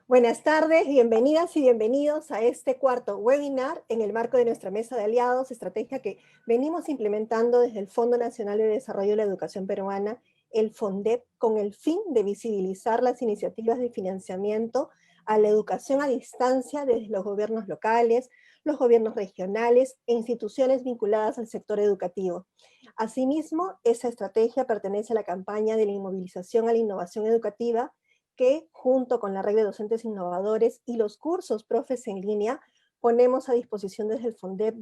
Buenas tardes, bienvenidas y bienvenidos a este cuarto webinar en el marco de nuestra mesa de aliados, estrategia que venimos implementando desde el Fondo Nacional de Desarrollo de la Educación Peruana, el FONDEP, con el fin de visibilizar las iniciativas de financiamiento a la educación a distancia desde los gobiernos locales, los gobiernos regionales e instituciones vinculadas al sector educativo. Asimismo, esa estrategia pertenece a la campaña de la inmovilización a la innovación educativa, que junto con la red de docentes innovadores y los cursos profes en línea, ponemos a disposición desde el FONDEP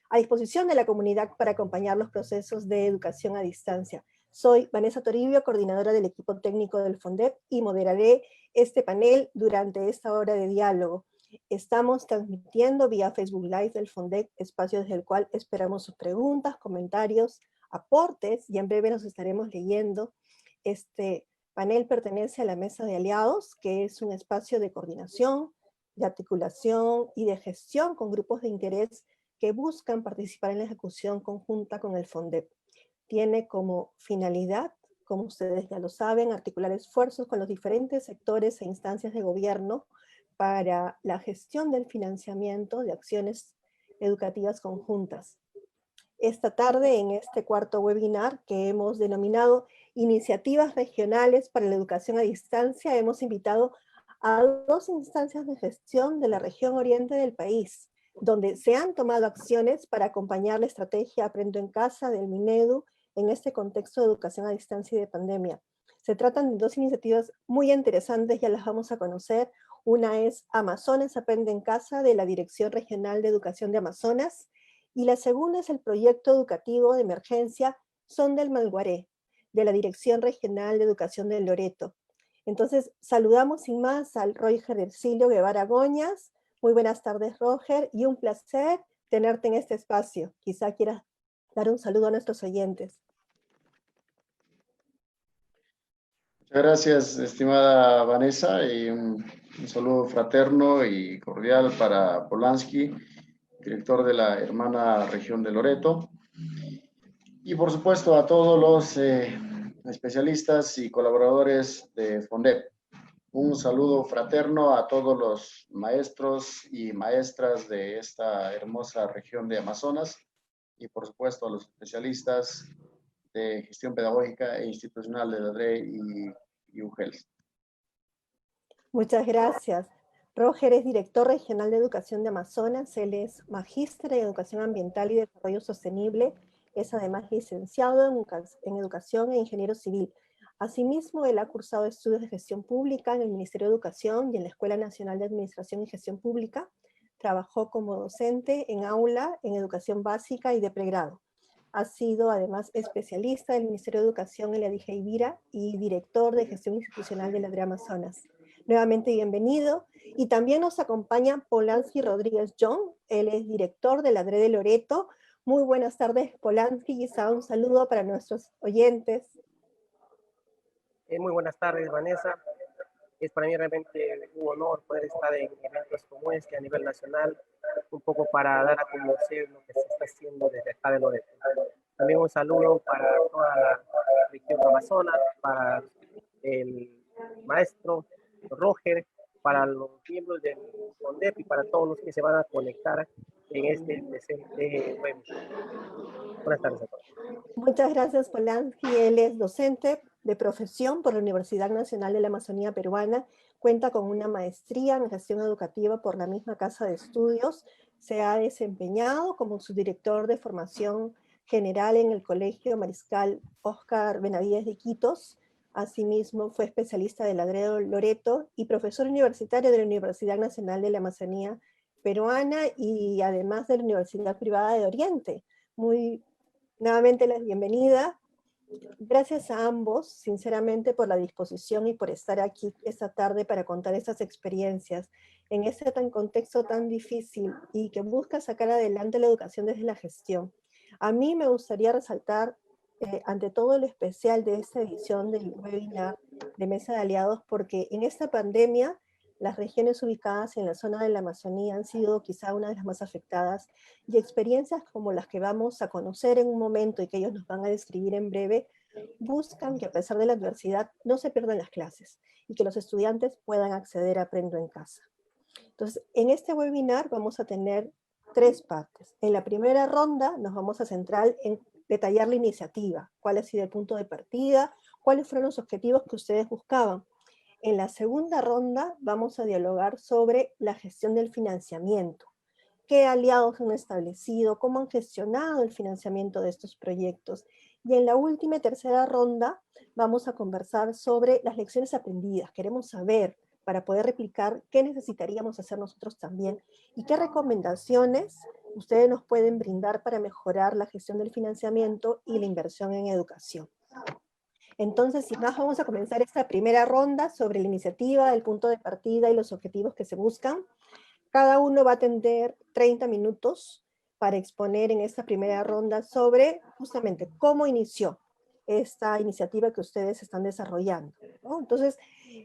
a disposición de la comunidad para acompañar los procesos de educación a distancia. Soy Vanessa Toribio, coordinadora del equipo técnico del FONDEP, y moderaré este panel durante esta hora de diálogo. Estamos transmitiendo vía Facebook Live del FONDEP, espacio desde el cual esperamos sus preguntas, comentarios, aportes, y en breve nos estaremos leyendo. Este panel pertenece a la Mesa de Aliados, que es un espacio de coordinación, de articulación y de gestión con grupos de interés que buscan participar en la ejecución conjunta con el FONDEP. Tiene como finalidad, como ustedes ya lo saben, articular esfuerzos con los diferentes sectores e instancias de gobierno para la gestión del financiamiento de acciones educativas conjuntas. Esta tarde, en este cuarto webinar que hemos denominado Iniciativas Regionales para la Educación a Distancia, hemos invitado a dos instancias de gestión de la región oriente del país, donde se han tomado acciones para acompañar la estrategia Aprendo en Casa del Minedu en este contexto de educación a distancia y de pandemia. Se tratan de dos iniciativas muy interesantes, ya las vamos a conocer. Una es Amazonas Aprende en Casa, de la Dirección Regional de Educación de Amazonas, y la segunda es el proyecto educativo de emergencia Son del Malguaré, de la Dirección Regional de Educación de Loreto. Entonces, saludamos sin más al Roger Ercilio Guevara Goñas. Muy buenas tardes, Roger, y un placer tenerte en este espacio. Quizá quieras dar un saludo a nuestros oyentes. Muchas gracias, estimada Vanessa, y un saludo fraterno y cordial para Polanski, director de la hermana región de Loreto, y por supuesto a todos los especialistas y colaboradores de FONDEP. Un saludo fraterno a todos los maestros y maestras de esta hermosa región de Amazonas, y por supuesto a los especialistas de gestión pedagógica e institucional de la DRE y UGELS. Muchas gracias. Roger es director regional de educación de Amazonas, él es magíster en educación ambiental y desarrollo sostenible, es además licenciado en educación e ingeniero civil. Asimismo, él ha cursado estudios de gestión pública en el Ministerio de Educación y en la Escuela Nacional de Administración y Gestión Pública. Trabajó como docente en aula, en educación básica y de pregrado. Ha sido además especialista del Ministerio de Educación en la DIGEIVIRA y director de gestión institucional de la DRE Amazonas. Nuevamente bienvenido. Y también nos acompaña Polanski Rodríguez John, él es director de la DRE de Loreto. Muy buenas tardes, Polanski, quizá un saludo para nuestros oyentes. Muy buenas tardes, Vanessa. Es para mí realmente un honor poder estar en eventos como este a nivel nacional, un poco para dar a conocer lo que se está haciendo desde acá de Loreto. También un saludo para toda la región de Amazonas, para el maestro Roger, para los miembros del FONDEP y para todos los que se van a conectar en este presente webinar. Buenas tardes a todos. Muchas gracias, Polanski. Él es docente de profesión por la Universidad Nacional de la Amazonía Peruana, cuenta con una maestría en gestión educativa por la misma casa de estudios, se ha desempeñado como subdirector de formación general en el Colegio Mariscal Óscar Benavides de Iquitos. Asimismo, fue especialista de la DRE Loreto y profesor universitario de la Universidad Nacional de la Amazonía Peruana y además de la Universidad Privada de Oriente. Nuevamente la bienvenida. Gracias a ambos, sinceramente, por la disposición y por estar aquí esta tarde para contar estas experiencias en este contexto tan difícil y que busca sacar adelante la educación desde la gestión. A mí me gustaría resaltar, ante todo, lo especial de esta edición del webinar de Mesa de Aliados, porque en esta pandemia las regiones ubicadas en la zona de la Amazonía han sido quizá una de las más afectadas, y experiencias como las que vamos a conocer en un momento y que ellos nos van a describir en breve buscan que a pesar de la adversidad no se pierdan las clases y que los estudiantes puedan acceder a Aprendo en Casa. Entonces, en este webinar vamos a tener 3 partes. En la primera ronda nos vamos a centrar en detallar la iniciativa, cuál ha sido el punto de partida, cuáles fueron los objetivos que ustedes buscaban. En la segunda ronda vamos a dialogar sobre la gestión del financiamiento. ¿Qué aliados han establecido? ¿Cómo han gestionado el financiamiento de estos proyectos? Y en la última y tercera ronda vamos a conversar sobre las lecciones aprendidas. Queremos saber, para poder replicar, qué necesitaríamos hacer nosotros también y qué recomendaciones ustedes nos pueden brindar para mejorar la gestión del financiamiento y la inversión en educación. Entonces, sin más, vamos a comenzar esta primera ronda sobre la iniciativa, el punto de partida y los objetivos que se buscan. Cada uno va a tener 30 minutos para exponer en esta primera ronda sobre justamente cómo inició esta iniciativa que ustedes están desarrollando, ¿no? Entonces,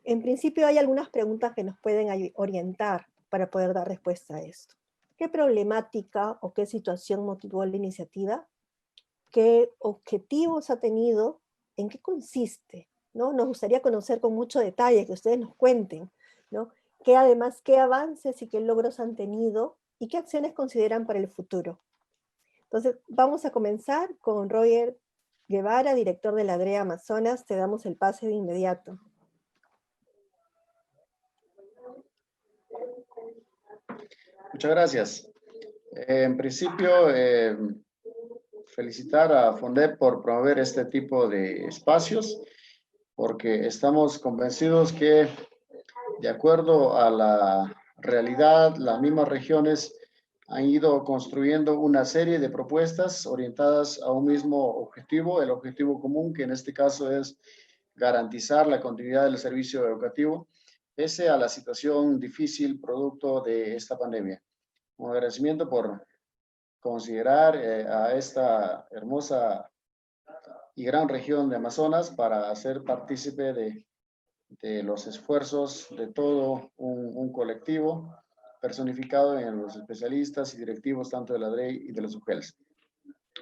en principio hay algunas preguntas que nos pueden orientar para poder dar respuesta a esto. ¿Qué problemática o qué situación motivó la iniciativa? ¿Qué objetivos ha tenido? ¿En qué consiste? ¿No? Nos gustaría conocer con mucho detalle, que ustedes nos cuenten, ¿no? ¿Qué además, qué avances y qué logros han tenido y qué acciones consideran para el futuro? Entonces, vamos a comenzar con Roger Guevara, director de la DREA Amazonas. Te damos el pase de inmediato. Muchas gracias. En principio, felicitar a FONDEP por promover este tipo de espacios, porque estamos convencidos que, de acuerdo a la realidad, las mismas regiones han ido construyendo una serie de propuestas orientadas a un mismo objetivo, el objetivo común, que en este caso es garantizar la continuidad del servicio educativo, pese a la situación difícil producto de esta pandemia. Un agradecimiento por considerar a esta hermosa y gran región de Amazonas para ser partícipe de los esfuerzos de todo un colectivo personificado en los especialistas y directivos tanto de la DREI y de los UGELS.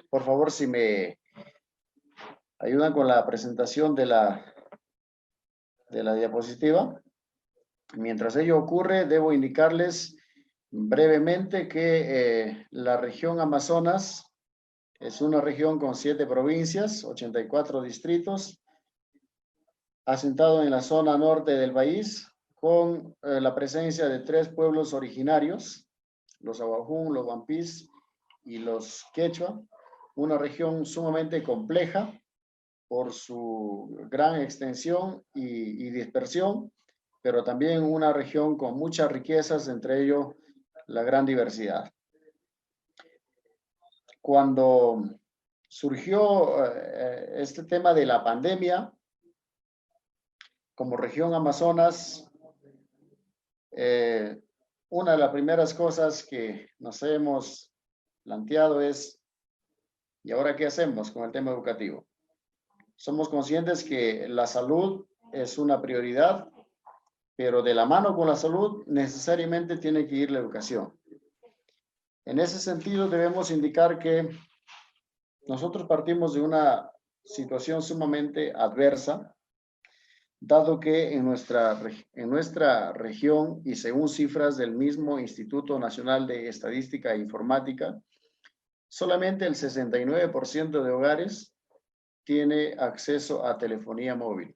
Por favor, si me ayudan con la presentación de la diapositiva. Mientras ello ocurre, debo indicarles brevemente que la región Amazonas es una región con 7 provincias, 84 distritos, asentado en la zona norte del país, con la presencia de 3 pueblos originarios, los Awajún, los Wampis y los Quechua, una región sumamente compleja por su gran extensión y dispersión, pero también una región con muchas riquezas, entre ellos la gran diversidad. Cuando surgió este tema de la pandemia, como región Amazonas, una de las primeras cosas que nos hemos planteado es, ¿y ahora qué hacemos con el tema educativo? Somos conscientes que la salud es una prioridad, pero de la mano con la salud necesariamente tiene que ir la educación. En ese sentido debemos indicar que nosotros partimos de una situación sumamente adversa, dado que en nuestra región, y según cifras del mismo Instituto Nacional de Estadística e Informática, solamente el 69% de hogares tiene acceso a telefonía móvil.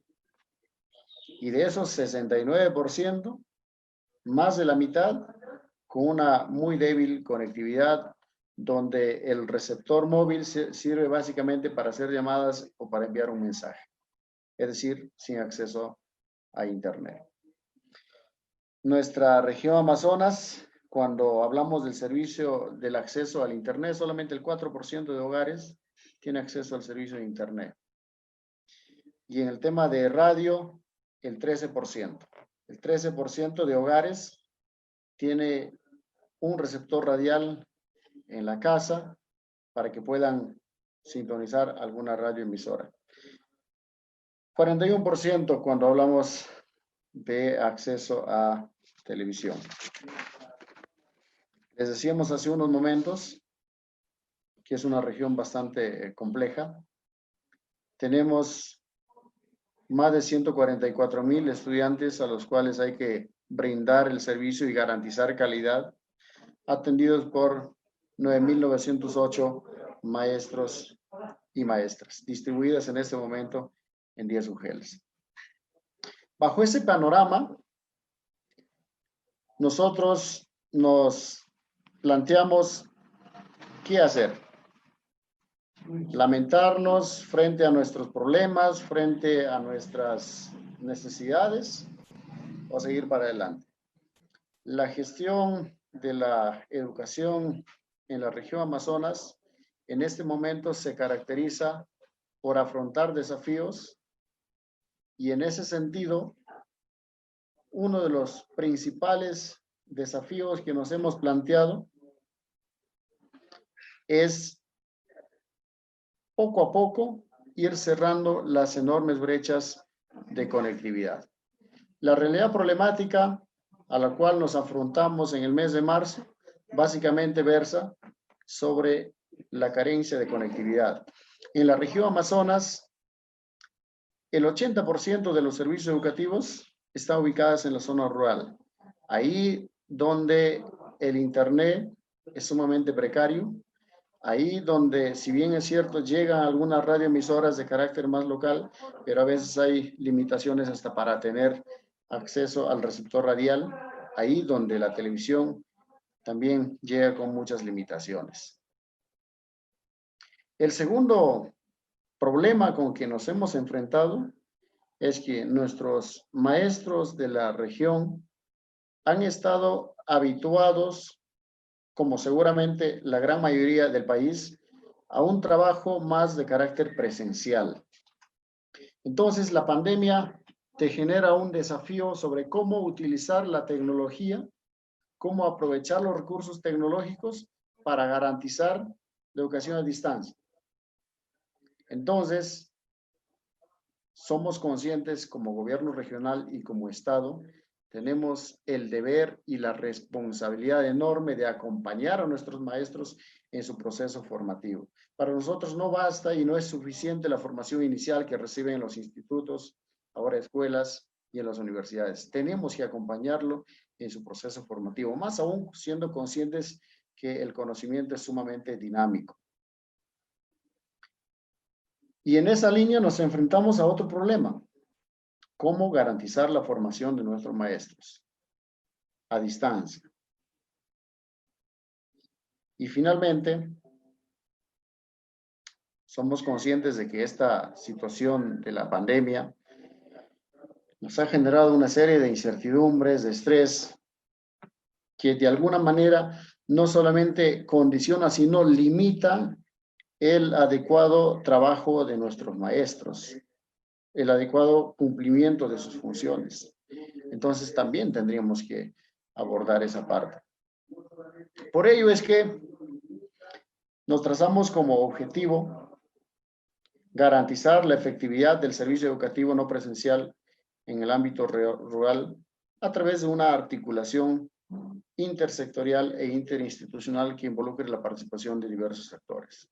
Y de esos 69%, más de la mitad con una muy débil conectividad, donde el receptor móvil sirve básicamente para hacer llamadas o para enviar un mensaje, es decir, sin acceso a Internet. Nuestra región Amazonas, cuando hablamos del servicio del acceso al Internet, solamente el 4% de hogares tiene acceso al servicio de Internet. Y en el tema de radio, el 13%. El 13% de hogares tiene un receptor radial en la casa para que puedan sintonizar alguna radioemisora. 41% cuando hablamos de acceso a televisión. Les decíamos hace unos momentos que es una región bastante compleja, tenemos más de 144,000 estudiantes a los cuales hay que brindar el servicio y garantizar calidad, atendidos por 9,908 maestros y maestras, distribuidas en este momento en 10 UGELs. Bajo ese panorama, nosotros nos planteamos qué hacer. Lamentarnos frente a nuestros problemas, frente a nuestras necesidades, o seguir para adelante. La gestión de la educación en la región Amazonas en este momento se caracteriza por afrontar desafíos, y en ese sentido, uno de los principales desafíos que nos hemos planteado es poco a poco ir cerrando las enormes brechas de conectividad. La realidad problemática a la cual nos afrontamos en el mes de marzo básicamente versa sobre la carencia de conectividad. En la región Amazonas, el 80% de los servicios educativos están ubicados en la zona rural. Ahí donde el internet es sumamente precario, ahí donde, si bien es cierto, llegan algunas radioemisoras de carácter más local, pero a veces hay limitaciones hasta para tener acceso al receptor radial, ahí donde la televisión también llega con muchas limitaciones. El segundo problema con que nos hemos enfrentado es que nuestros maestros de la región han estado habituados, como seguramente la gran mayoría del país, a un trabajo más de carácter presencial. Entonces, la pandemia te genera un desafío sobre cómo utilizar la tecnología, cómo aprovechar los recursos tecnológicos para garantizar la educación a distancia. Entonces, somos conscientes como gobierno regional y como Estado, tenemos el deber y la responsabilidad enorme de acompañar a nuestros maestros en su proceso formativo. Para nosotros no basta y no es suficiente la formación inicial que reciben en los institutos, ahora escuelas y en las universidades. Tenemos que acompañarlo en su proceso formativo, más aún siendo conscientes que el conocimiento es sumamente dinámico. Y en esa línea nos enfrentamos a otro problema: cómo garantizar la formación de nuestros maestros a distancia. Y finalmente, somos conscientes de que esta situación de la pandemia nos ha generado una serie de incertidumbres, de estrés, que de alguna manera no solamente condiciona, sino limita el adecuado trabajo de nuestros maestros, el adecuado cumplimiento de sus funciones. Entonces también tendríamos que abordar esa parte. Por ello es que nos trazamos como objetivo garantizar la efectividad del servicio educativo no presencial en el ámbito rural a través de una articulación intersectorial e interinstitucional que involucre la participación de diversos actores.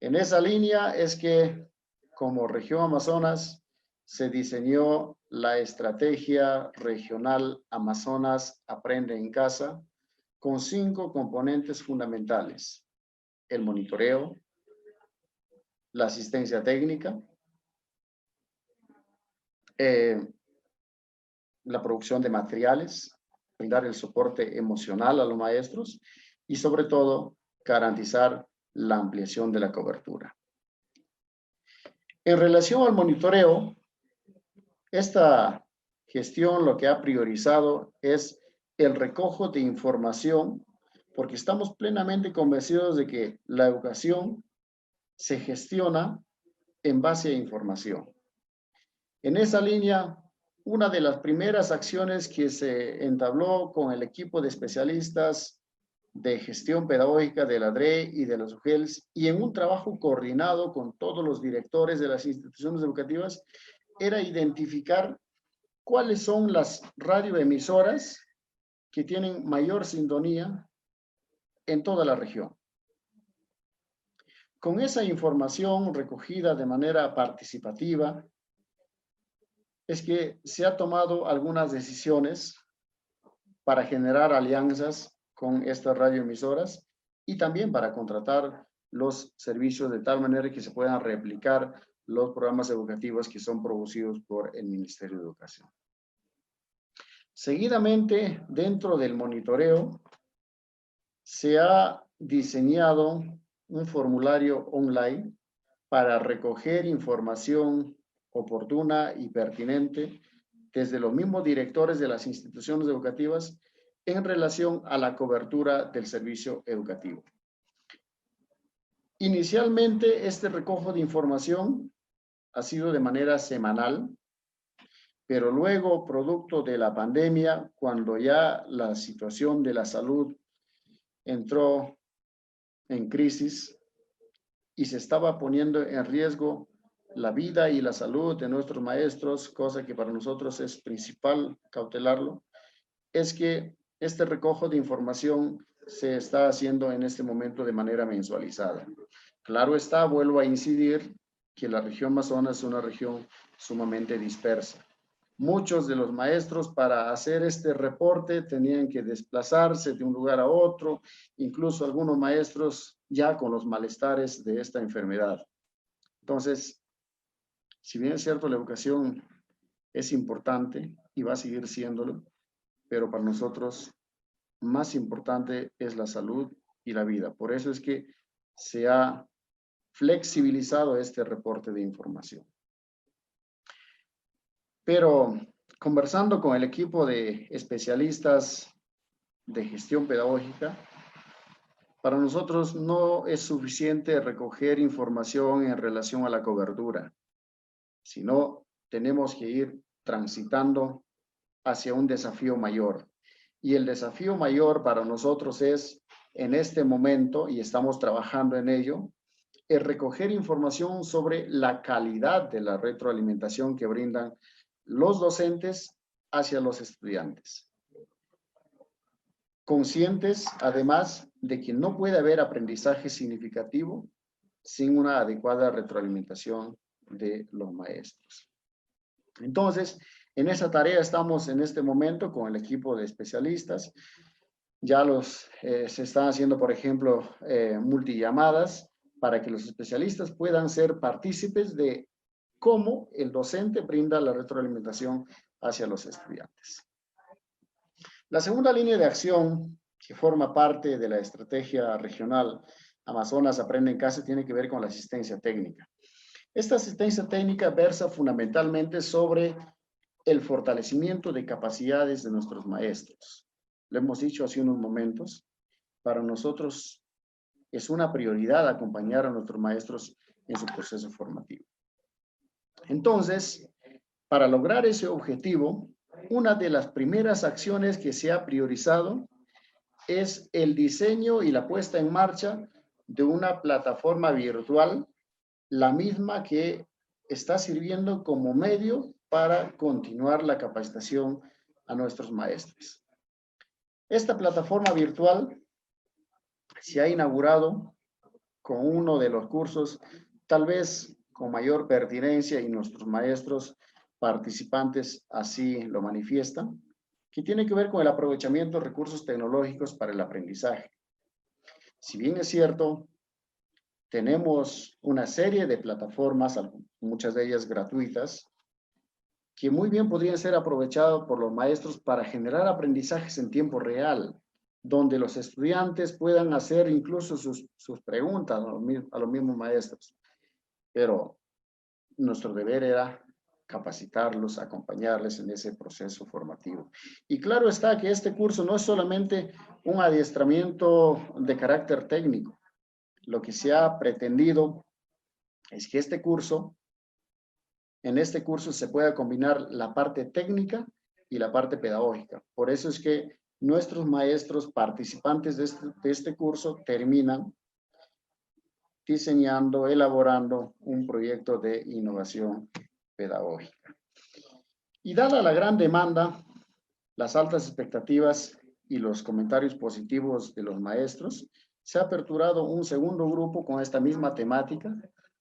En esa línea es que, como región Amazonas, se diseñó la estrategia regional Amazonas Aprende en Casa, con 5 componentes fundamentales: el monitoreo, la asistencia técnica, la producción de materiales, brindar el soporte emocional a los maestros y, sobre todo, garantizar la ampliación de la cobertura. En relación al monitoreo, esta gestión lo que ha priorizado es el recojo de información, porque estamos plenamente convencidos de que la educación se gestiona en base a información. En esa línea, una de las primeras acciones que se entabló con el equipo de especialistas de gestión pedagógica de la DRE y de los UGELs, y en un trabajo coordinado con todos los directores de las instituciones educativas, era identificar cuáles son las radioemisoras que tienen mayor sintonía en toda la región. con esa información recogida de manera participativa, es que se ha tomado algunas decisiones para generar alianzas con estas radioemisoras y también para contratar los servicios de tal manera que se puedan replicar los programas educativos que son producidos por el Ministerio de Educación. Seguidamente, dentro del monitoreo, se ha diseñado un formulario online para recoger información oportuna y pertinente desde los mismos directores de las instituciones educativas en relación a la cobertura del servicio educativo. Inicialmente, este recojo de información ha sido de manera semanal, pero luego, producto de la pandemia, cuando ya la situación de la salud entró en crisis y se estaba poniendo en riesgo la vida y la salud de nuestros maestros, cosa que para nosotros es principal cautelarlo, es que este recojo de información se está haciendo en este momento de manera mensualizada. Claro está, vuelvo a incidir, que la región Amazonas es una región sumamente dispersa. Muchos de los maestros para hacer este reporte tenían que desplazarse de un lugar a otro, incluso algunos maestros ya con los malestares de esta enfermedad. Entonces, si bien es cierto, la educación es importante y va a seguir siéndolo, pero para nosotros más importante es la salud y la vida. Por eso es que se ha flexibilizado este reporte de información. Pero conversando con el equipo de especialistas de gestión pedagógica, para nosotros no es suficiente recoger información en relación a la cobertura, sino tenemos que ir transitando hacia un desafío mayor. Y el desafío mayor para nosotros es, en este momento, y estamos trabajando en ello, es recoger información sobre la calidad de la retroalimentación que brindan los docentes hacia los estudiantes. Conscientes, además, de que no puede haber aprendizaje significativo sin una adecuada retroalimentación de los maestros. Entonces, en esa tarea estamos en este momento con el equipo de especialistas. Ya se están haciendo, por ejemplo, multillamadas para que los especialistas puedan ser partícipes de cómo el docente brinda la retroalimentación hacia los estudiantes. La segunda línea de acción que forma parte de la estrategia regional Amazonas Aprende en Casa tiene que ver con la asistencia técnica. Esta asistencia técnica versa fundamentalmente sobre el fortalecimiento de capacidades de nuestros maestros. Lo hemos dicho hace unos momentos, para nosotros es una prioridad acompañar a nuestros maestros en su proceso formativo. Entonces, para lograr ese objetivo, una de las primeras acciones que se ha priorizado es el diseño y la puesta en marcha de una plataforma virtual, la misma que está sirviendo como medio para continuar la capacitación a nuestros maestros. Esta plataforma virtual se ha inaugurado con uno de los cursos, tal vez con mayor pertinencia, y nuestros maestros participantes así lo manifiestan, que tiene que ver con el aprovechamiento de recursos tecnológicos para el aprendizaje. Si bien es cierto, tenemos una serie de plataformas, muchas de ellas gratuitas, que muy bien podrían ser aprovechadas por los maestros para generar aprendizajes en tiempo real, donde los estudiantes puedan hacer incluso sus preguntas a los mismos maestros. Pero nuestro deber era capacitarlos, acompañarles en ese proceso formativo. Y claro está que este curso no es solamente un adiestramiento de carácter técnico. Lo que se ha pretendido es que en este curso se pueda combinar la parte técnica y la parte pedagógica. Por eso es que nuestros maestros participantes de este curso terminan diseñando, elaborando un proyecto de innovación pedagógica. Y dada la gran demanda, las altas expectativas y los comentarios positivos de los maestros, se ha aperturado un segundo grupo con esta misma temática,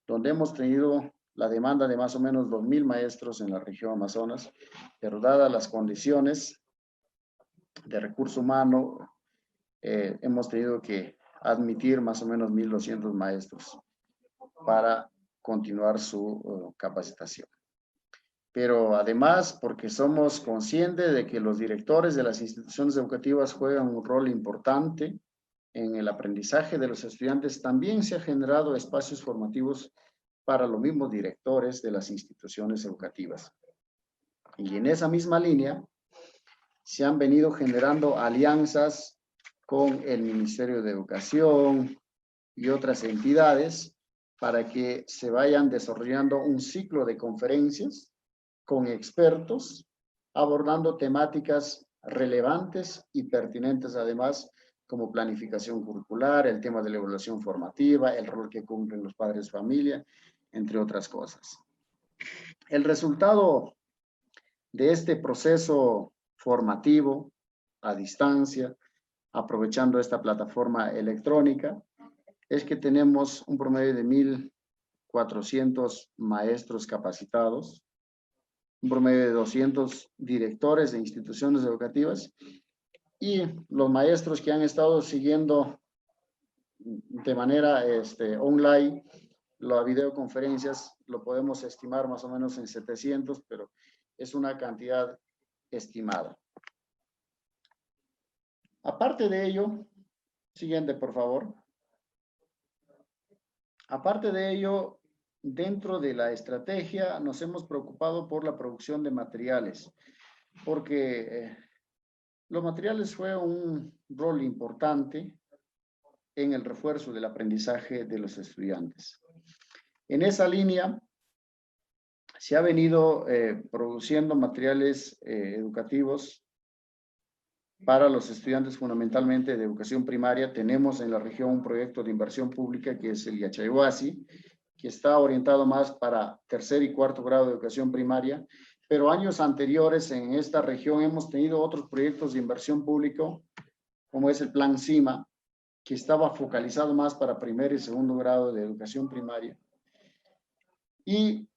donde hemos tenido la demanda de más o menos 2.000 maestros en la región Amazonas, pero dadas las condiciones de recurso humano, hemos tenido que admitir más o menos 1.200 maestros para continuar su capacitación. Pero además, porque somos conscientes de que los directores de las instituciones educativas juegan un rol importante en el aprendizaje de los estudiantes, también se han generado espacios formativos para los mismos directores de las instituciones educativas. Y en esa misma línea, se han venido generando alianzas con el Ministerio de Educación y otras entidades para que se vayan desarrollando un ciclo de conferencias con expertos, abordando temáticas relevantes y pertinentes además, como planificación curricular, el tema de la evaluación formativa, el rol que cumplen los padres de familia, entre otras cosas. El resultado de este proceso formativo a distancia, aprovechando esta plataforma electrónica, es que tenemos un promedio de 1.400 maestros capacitados, un promedio de 200 directores de instituciones educativas y los maestros que han estado siguiendo de manera online las videoconferencias, lo podemos estimar más o menos en 700, pero es una cantidad estimada. Aparte de ello, siguiente por favor. Aparte de ello, dentro de la estrategia nos hemos preocupado por la producción de materiales, porque los materiales fue un rol importante en el refuerzo del aprendizaje de los estudiantes. En esa línea, se ha venido produciendo materiales educativos para los estudiantes fundamentalmente de educación primaria. Tenemos en la región un proyecto de inversión pública que es el Yachaywasi, que está orientado más para tercer y cuarto grado de educación primaria, pero años anteriores en esta región hemos tenido otros proyectos de inversión pública, como es el Plan CIMA, que estaba focalizado más para primer y segundo grado de educación primaria. Y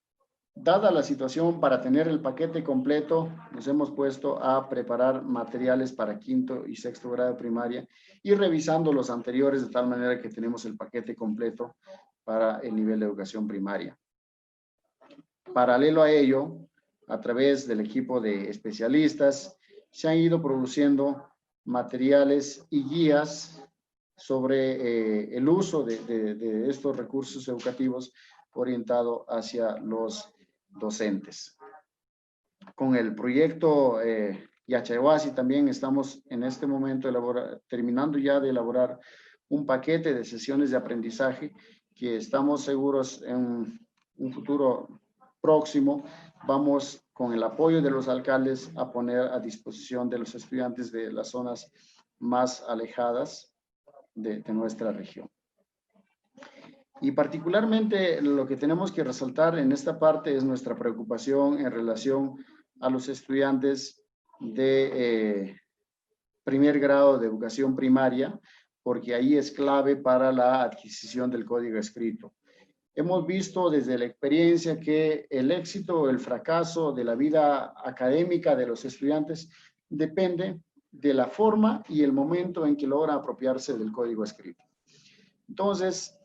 dada la situación, para tener el paquete completo, nos hemos puesto a preparar materiales para quinto y sexto grado de primaria y revisando los anteriores de tal manera que tenemos el paquete completo para el nivel de educación primaria. Paralelo a ello, a través del equipo de especialistas, se han ido produciendo materiales y guías sobre el uso de estos recursos educativos orientado hacia los docentes. Con el proyecto Yachaywasi también estamos en este momento terminando ya de elaborar un paquete de sesiones de aprendizaje que estamos seguros en un futuro próximo vamos con el apoyo de los alcaldes a poner a disposición de los estudiantes de las zonas más alejadas de nuestra región. Y particularmente lo que tenemos que resaltar en esta parte es nuestra preocupación en relación a los estudiantes de primer grado de educación primaria, porque ahí es clave para la adquisición del código escrito. Hemos visto desde la experiencia que el éxito o el fracaso de la vida académica de los estudiantes depende de la forma y el momento en que logran apropiarse del código escrito. Entonces,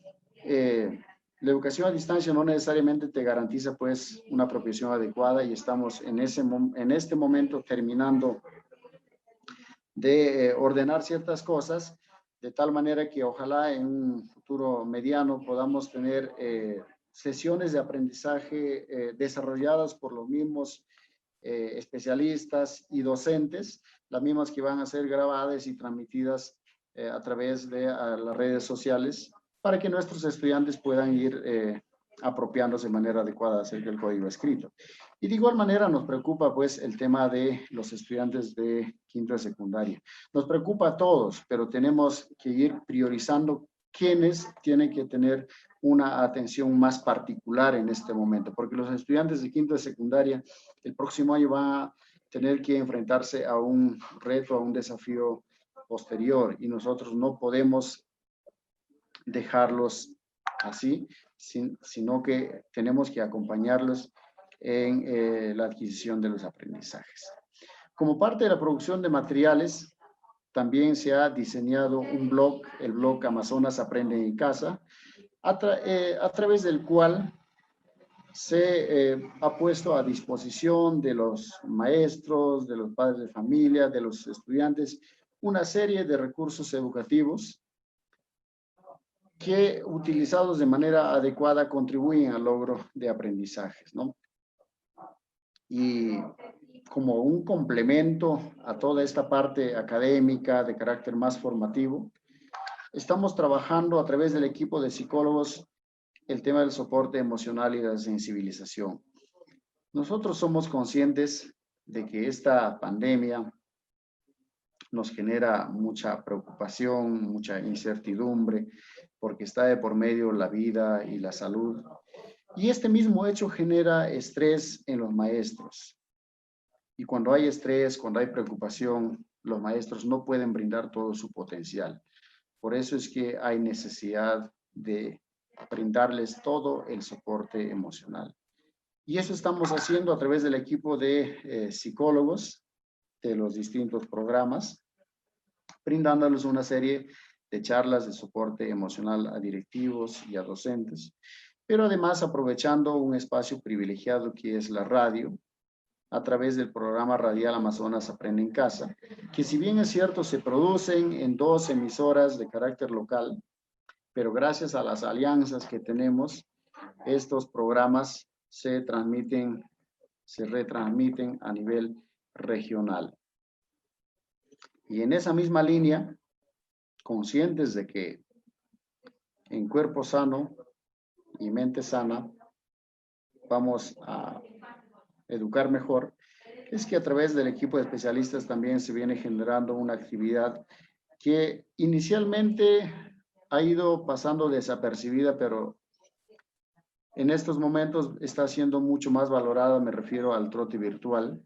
la educación a distancia no necesariamente te garantiza pues una apropiación adecuada y estamos en este momento terminando de ordenar ciertas cosas de tal manera que ojalá en un futuro mediano podamos tener sesiones de aprendizaje desarrolladas por los mismos especialistas y docentes, las mismas que van a ser grabadas y transmitidas a través de las redes sociales para que nuestros estudiantes puedan ir apropiándose de manera adecuada acerca del código escrito. Y de igual manera nos preocupa pues el tema de los estudiantes de quinto de secundaria. Nos preocupa a todos, pero tenemos que ir priorizando quiénes tienen que tener una atención más particular en este momento, porque los estudiantes de quinto de secundaria el próximo año van a tener que enfrentarse a un reto, a un desafío posterior y nosotros no podemos dejarlos así, sino que tenemos que acompañarlos en la adquisición de los aprendizajes. Como parte de la producción de materiales, también se ha diseñado un blog, el blog Amazonas Aprenden en Casa, a través del cual se ha puesto a disposición de los maestros, de los padres de familia, de los estudiantes, una serie de recursos educativos que, utilizados de manera adecuada, contribuyen al logro de aprendizajes, ¿no? Y como un complemento a toda esta parte académica de carácter más formativo, estamos trabajando a través del equipo de psicólogos el tema del soporte emocional y de la sensibilización. Nosotros somos conscientes de que esta pandemia nos genera mucha preocupación, mucha incertidumbre, porque está de por medio la vida y la salud. Y este mismo hecho genera estrés en los maestros. Y cuando hay estrés, cuando hay preocupación, los maestros no pueden brindar todo su potencial. Por eso es que hay necesidad de brindarles todo el soporte emocional. Y eso estamos haciendo a través del equipo de psicólogos de los distintos programas, brindándoles una serie de charlas de soporte emocional a directivos y a docentes, pero además aprovechando un espacio privilegiado que es la radio, a través del programa radial Amazonas Aprende en Casa, que si bien es cierto se producen en 2 emisoras de carácter local, pero gracias a las alianzas que tenemos, estos programas se retransmiten a nivel regional. Y en esa misma línea, conscientes de que en cuerpo sano y mente sana vamos a educar mejor, es que a través del equipo de especialistas también se viene generando una actividad que inicialmente ha ido pasando desapercibida, pero en estos momentos está siendo mucho más valorada. Me refiero al trote virtual,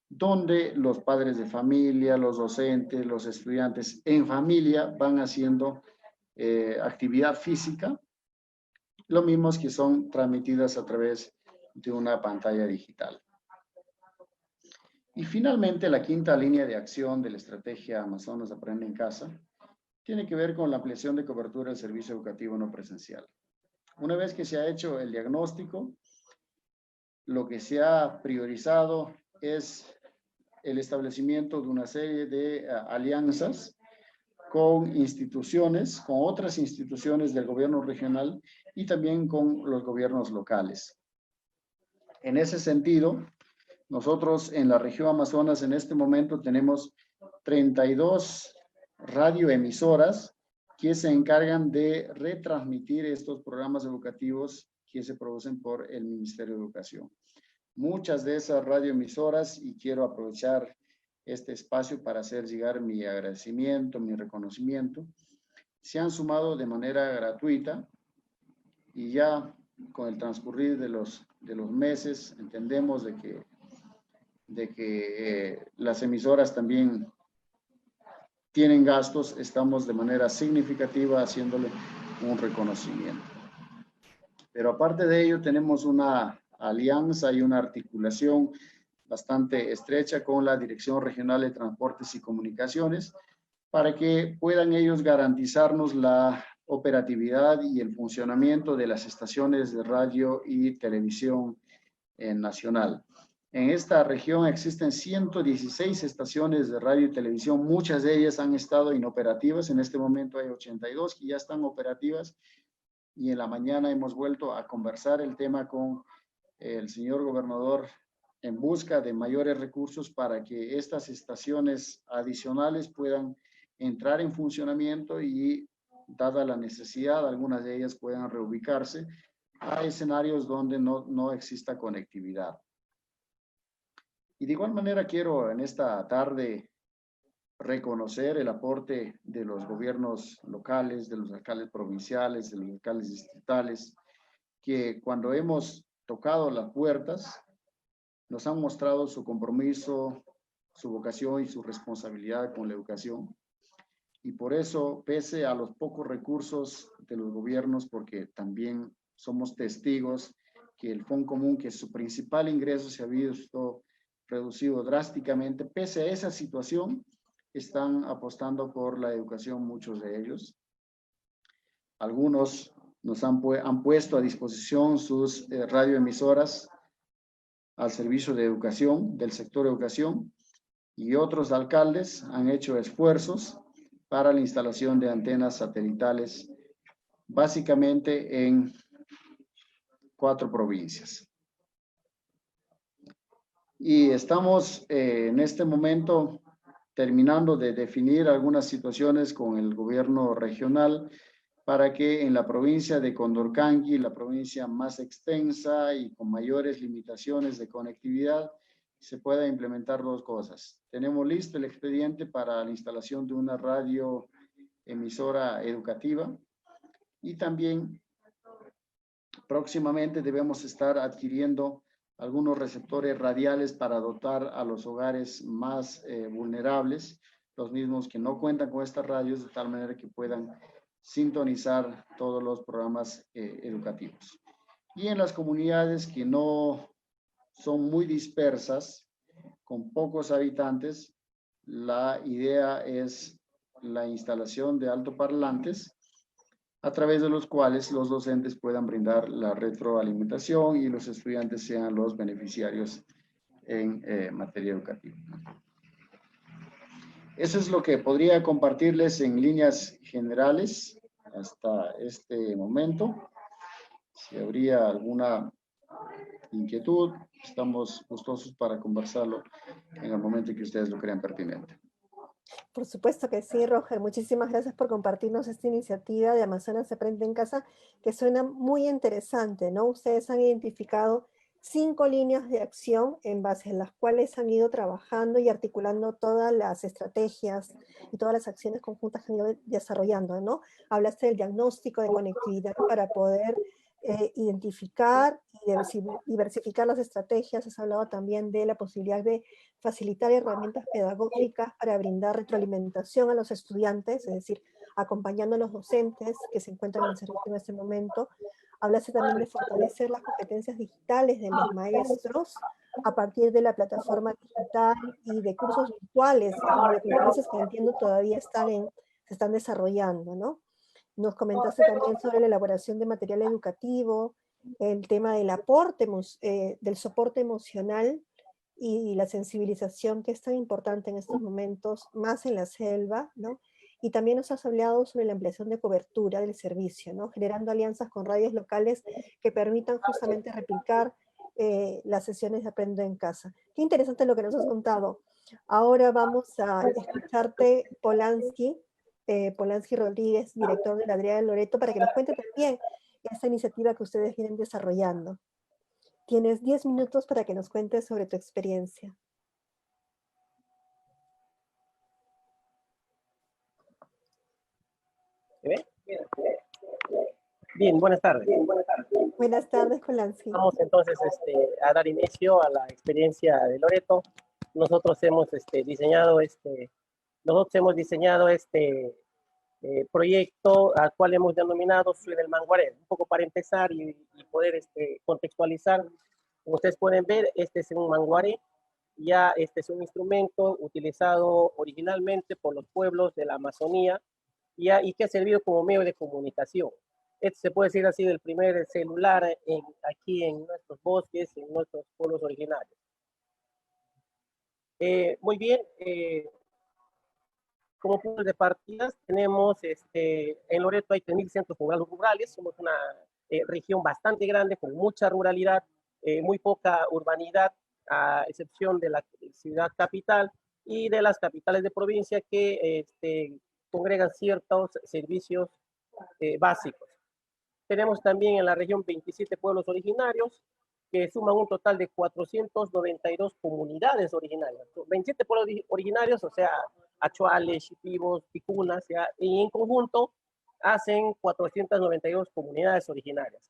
donde los padres de familia, los docentes, los estudiantes en familia van haciendo actividad física, lo mismos que son transmitidas a través de una pantalla digital. Y finalmente, la quinta línea de acción de la estrategia Amazonas Aprende en Casa tiene que ver con la ampliación de cobertura del servicio educativo no presencial. Una vez que se ha hecho el diagnóstico, lo que se ha priorizado es el establecimiento de una serie de alianzas con instituciones, con otras instituciones del gobierno regional y también con los gobiernos locales. En ese sentido, nosotros en la región Amazonas en este momento tenemos 32 radioemisoras que se encargan de retransmitir estos programas educativos que se producen por el Ministerio de Educación. Muchas de esas radioemisoras, y quiero aprovechar este espacio para hacer llegar mi agradecimiento, mi reconocimiento, se han sumado de manera gratuita y ya con el transcurrir de los meses entendemos de que las emisoras también tienen gastos, estamos de manera significativa haciéndole un reconocimiento. Pero aparte de ello tenemos una alianza y una articulación bastante estrecha con la Dirección Regional de Transportes y Comunicaciones para que puedan ellos garantizarnos la operatividad y el funcionamiento de las estaciones de radio y televisión nacional. En esta región existen 116 estaciones de radio y televisión, muchas de ellas han estado inoperativas, en este momento hay 82 que ya están operativas y en la mañana hemos vuelto a conversar el tema con el señor gobernador en busca de mayores recursos para que estas estaciones adicionales puedan entrar en funcionamiento y, dada la necesidad, algunas de ellas puedan reubicarse a escenarios donde no exista conectividad. Y de igual manera quiero en esta tarde reconocer el aporte de los gobiernos locales, de los alcaldes provinciales, de los alcaldes distritales, que cuando hemos tocado las puertas nos han mostrado su compromiso, su vocación y su responsabilidad con la educación. Y por eso, pese a los pocos recursos de los gobiernos, porque también somos testigos que el Fondo Común, que es su principal ingreso, se ha visto reducido drásticamente, pese a esa situación, están apostando por la educación muchos de ellos. Algunos nos han puesto a disposición sus radioemisoras al servicio de educación, del sector educación, y otros alcaldes han hecho esfuerzos para la instalación de antenas satelitales, básicamente en 4 provincias. Y estamos en este momento terminando de definir algunas situaciones con el gobierno regional para que en la provincia de Condorcanqui, la provincia más extensa y con mayores limitaciones de conectividad, se pueda implementar 2 cosas. Tenemos listo el expediente para la instalación de una radioemisora educativa y también próximamente debemos estar adquiriendo algunos receptores radiales para dotar a los hogares más vulnerables, los mismos que no cuentan con estas radios, de tal manera que puedan sintonizar todos los programas educativos. Y en las comunidades que no son muy dispersas, con pocos habitantes, la idea es la instalación de altoparlantes a través de los cuales los docentes puedan brindar la retroalimentación y los estudiantes sean los beneficiarios en materia educativa. Eso es lo que podría compartirles en líneas generales hasta este momento. Si habría alguna inquietud, estamos gustosos para conversarlo en el momento en que ustedes lo crean pertinente. Por supuesto que sí, Roger. Muchísimas gracias por compartirnos esta iniciativa de Amazonas Aprende en Casa, que suena muy interesante, ¿no? Ustedes han identificado 5 líneas de acción en base a las cuales han ido trabajando y articulando todas las estrategias y todas las acciones conjuntas que han ido desarrollando, ¿no? Hablaste del diagnóstico de conectividad para poder identificar y diversificar las estrategias. Has hablado también de la posibilidad de facilitar herramientas pedagógicas para brindar retroalimentación a los estudiantes, es decir, acompañando a los docentes que se encuentran en servicio en este momento. Hablaste también de fortalecer las competencias digitales de los maestros a partir de la plataforma digital y de cursos virtuales y videoconferencias que entiendo todavía se están desarrollando, ¿no? Nos comentaste también sobre la elaboración de material educativo, el tema del aporte, del soporte emocional y la sensibilización que es tan importante en estos momentos, más en la selva, ¿no? Y también nos has hablado sobre la ampliación de cobertura del servicio, ¿no? Generando alianzas con radios locales que permitan justamente replicar las sesiones de Aprendo en Casa. Qué interesante lo que nos has contado. Ahora vamos a escucharte, Polanski Rodríguez, director de la Adriana Loreto, para que nos cuente también esta iniciativa que ustedes vienen desarrollando. Tienes 10 minutos para que nos cuentes sobre tu experiencia. ¿Se ve? Bien, buenas tardes. Buenas tardes, Polanski. Vamos entonces a dar inicio a la experiencia de Loreto. Nosotros hemos diseñado este proyecto al cual hemos denominado Soy del Manguaré, un poco para empezar y poder contextualizar. Como ustedes pueden ver, este es un manguaré, ya este es un instrumento utilizado originalmente por los pueblos de la Amazonía y que ha servido como medio de comunicación. Este se puede decir así del primer celular aquí en nuestros bosques, en nuestros pueblos originarios. Muy bien, como puntos de partida tenemos, en Loreto hay 3.000 centros poblados rurales, somos una región bastante grande con mucha ruralidad, muy poca urbanidad, a excepción de la ciudad capital y de las capitales de provincia que congregan ciertos servicios básicos. Tenemos también en la región 27 pueblos originarios que suman un total de 492 comunidades originarias. 27 pueblos originarios, o sea, Achuales, Shipibos, Ticunas, y en conjunto hacen 492 comunidades originarias.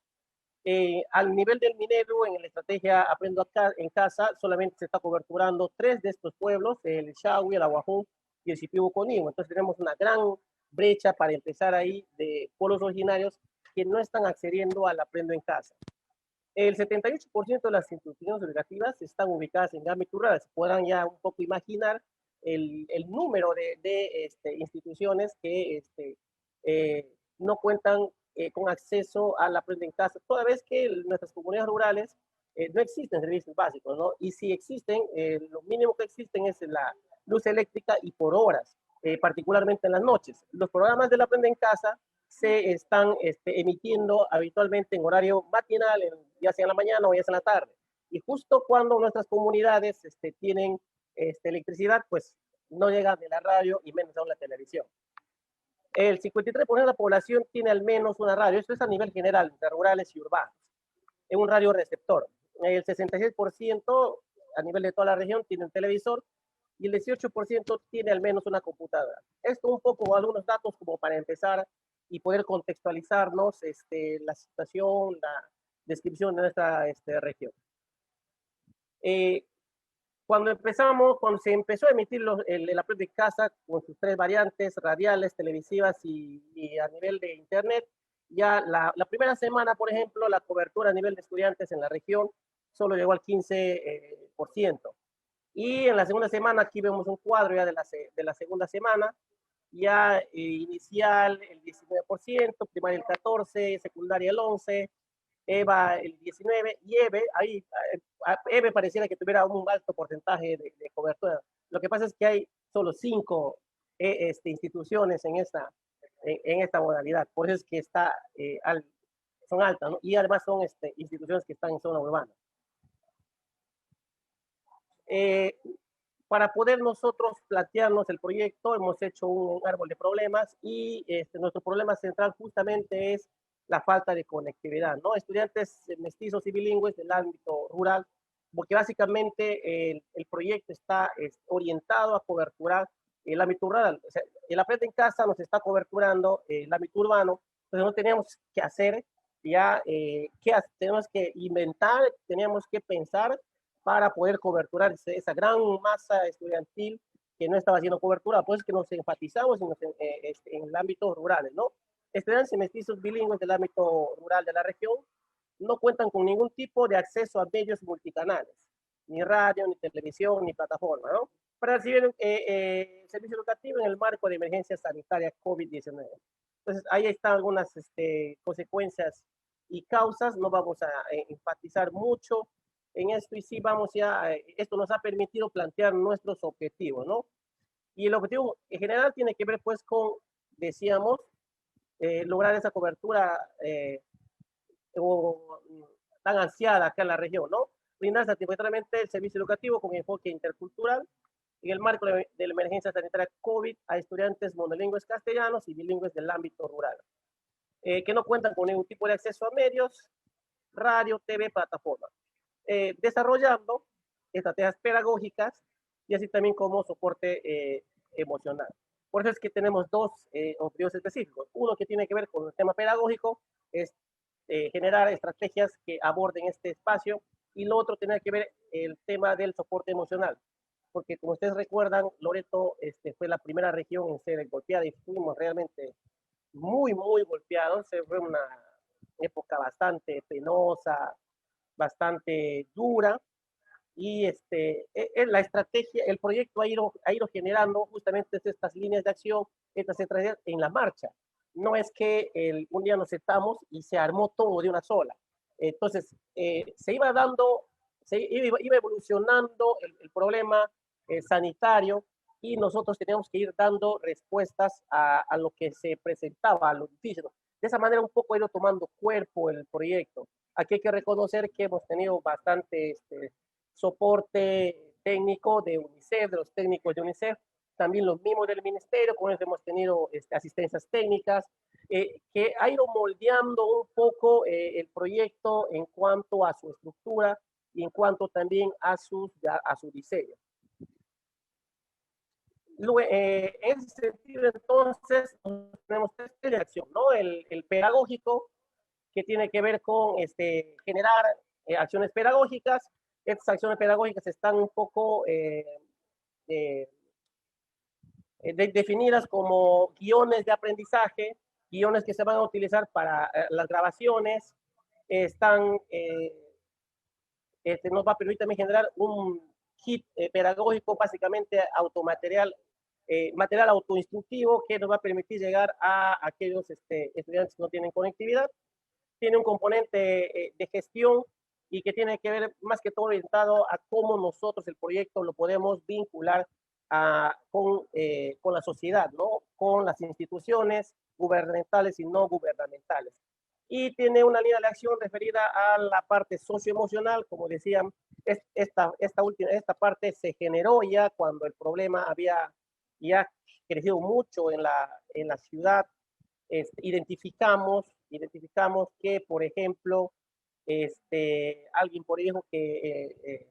Al nivel del minero, en la estrategia Aprendo en Casa, solamente se está coberturando 3 de estos pueblos, el Shawi, el Aguajún y el Shipibo Conimo. Entonces tenemos una gran brecha para empezar ahí de pueblos originarios que no están accediendo al aprendo en casa. El 78% de las instituciones educativas están ubicadas en ámbitos rurales. Podrán ya un poco imaginar el número de instituciones que no cuentan con acceso al aprendo en casa, toda vez que nuestras comunidades rurales no existen servicios básicos, ¿no? Y si existen, lo mínimo que existen es la luz eléctrica y por horas, particularmente en las noches. Los programas del aprendo en casa se están emitiendo habitualmente en horario matinal, ya sea en la mañana o ya sea en la tarde. Y justo cuando nuestras comunidades tienen electricidad, pues no llega de la radio y menos aún la televisión. El 53% de la población tiene al menos una radio, esto es a nivel general, entre rurales y urbanos, es un radio receptor. El 66% a nivel de toda la región tiene un televisor y el 18% tiene al menos una computadora. Esto un poco, algunos datos como para empezar y poder contextualizarnos la situación, la descripción de nuestra región. Cuando se empezó a emitir el aprendo en casa con sus 3 variantes, radiales, televisivas y a nivel de internet, ya la primera semana, por ejemplo, la cobertura a nivel de estudiantes en la región solo llegó al 15%. Y en la segunda semana, aquí vemos un cuadro ya de la segunda semana, ya inicial el 19%, primaria el 14%, secundaria el 11%, EVA el 19%, y EVE pareciera que tuviera un alto porcentaje de cobertura. Lo que pasa es que hay solo 5 instituciones en esta modalidad, por eso es que son altas, ¿no? Y además son instituciones que están en zona urbana. Para poder nosotros plantearnos el proyecto, hemos hecho un árbol de problemas y nuestro problema central justamente es la falta de conectividad, ¿no? Estudiantes mestizos y bilingües del ámbito rural, porque básicamente el proyecto está orientado a coberturar el ámbito rural. O sea, el aprende en casa nos está coberturando el ámbito urbano, entonces no teníamos que hacer ya, tenemos que inventar, teníamos que pensar para poder coberturar esa gran masa estudiantil que no estaba haciendo cobertura. Pues que nos enfatizamos en el ámbito rural, ¿no? Estudiantes y mestizos bilingües del ámbito rural de la región no cuentan con ningún tipo de acceso a medios multicanales, ni radio, ni televisión, ni plataforma, ¿no? Para recibir servicio educativo en el marco de emergencia sanitaria COVID-19. Entonces, ahí están algunas consecuencias y causas. No vamos a enfatizar mucho en esto y sí vamos ya, esto nos ha permitido plantear nuestros objetivos, ¿no? Y el objetivo en general tiene que ver pues con, decíamos, lograr esa cobertura tan ansiada acá en la región, ¿no? Brindar satisfactoriamente el servicio educativo con enfoque intercultural en el marco de la emergencia sanitaria COVID a estudiantes monolingües castellanos y bilingües del ámbito rural, que no cuentan con ningún tipo de acceso a medios, radio, TV, plataforma. Desarrollando estrategias pedagógicas y así también como soporte emocional. Por eso es que tenemos 2 objetivos específicos. Uno que tiene que ver con el tema pedagógico, es generar estrategias que aborden este espacio, y lo otro tiene que ver el tema del soporte emocional, porque como ustedes recuerdan, Loreto fue la primera región en ser golpeada y fuimos realmente muy, muy golpeados. Fue una época bastante penosa, bastante dura, y la estrategia, el proyecto ha ido generando justamente estas líneas de acción, estas estrategias en la marcha. No es que un día nos sentamos y se armó todo de una sola. Entonces, se iba dando, iba evolucionando el problema sanitario, y nosotros teníamos que ir dando respuestas a lo que se presentaba, a lo difícil. De esa manera un poco ha ido tomando cuerpo el proyecto. Aquí hay que reconocer que hemos tenido bastante soporte técnico de UNICEF, de los técnicos de UNICEF, también los mismos del ministerio, con ellos hemos tenido asistencias técnicas, que ha ido moldeando un poco el proyecto en cuanto a su estructura y en cuanto también a su diseño. En ese sentido, entonces, tenemos 3 de acción, ¿no? El pedagógico, que tiene que ver con generar acciones pedagógicas. Estas acciones pedagógicas están un poco definidas como guiones de aprendizaje, guiones que se van a utilizar para las grabaciones, nos va a permitir también generar un kit pedagógico, básicamente material autoinstructivo que nos va a permitir llegar a aquellos estudiantes que no tienen conectividad. Tiene un componente de gestión y que tiene que ver más que todo orientado a cómo nosotros el proyecto lo podemos vincular con la sociedad, ¿no? Con las instituciones gubernamentales y no gubernamentales. Y tiene una línea de acción referida a la parte socioemocional, como decían, esta parte se generó ya cuando el problema había ya crecido mucho en la ciudad. Identificamos que, por ejemplo, alguien por ahí dijo que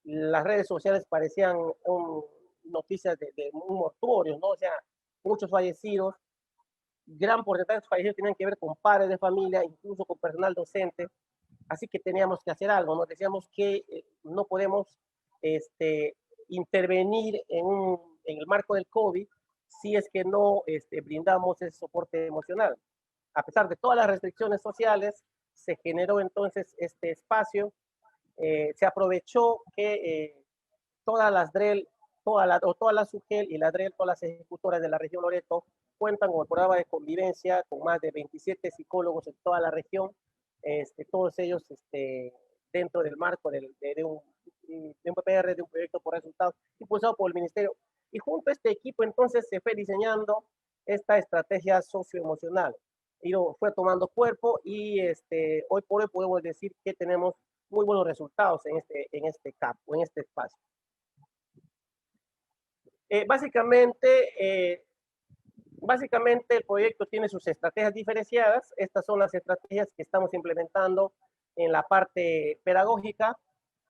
las redes sociales parecían noticias de un mortuorio, ¿no? O sea, muchos fallecidos, gran porcentaje de los fallecidos tenían que ver con padres de familia, incluso con personal docente, así que teníamos que hacer algo, ¿no? Decíamos que no podemos intervenir en el marco del COVID si es que no brindamos ese soporte emocional. A pesar de todas las restricciones sociales, se generó entonces este espacio, se aprovechó que todas las DREL, todas las UGEL y la DREL, todas las ejecutoras de la región Loreto, cuentan con el programa de convivencia con más de 27 psicólogos en toda la región, todos ellos dentro del marco de un PPR, de un proyecto por resultados, impulsado por el Ministerio. Y junto a este equipo entonces se fue diseñando esta estrategia socioemocional. Y fue tomando cuerpo y hoy por hoy podemos decir que tenemos muy buenos resultados en este campo, en este espacio. Básicamente el proyecto tiene sus estrategias diferenciadas. Estas son las estrategias que estamos implementando en la parte pedagógica.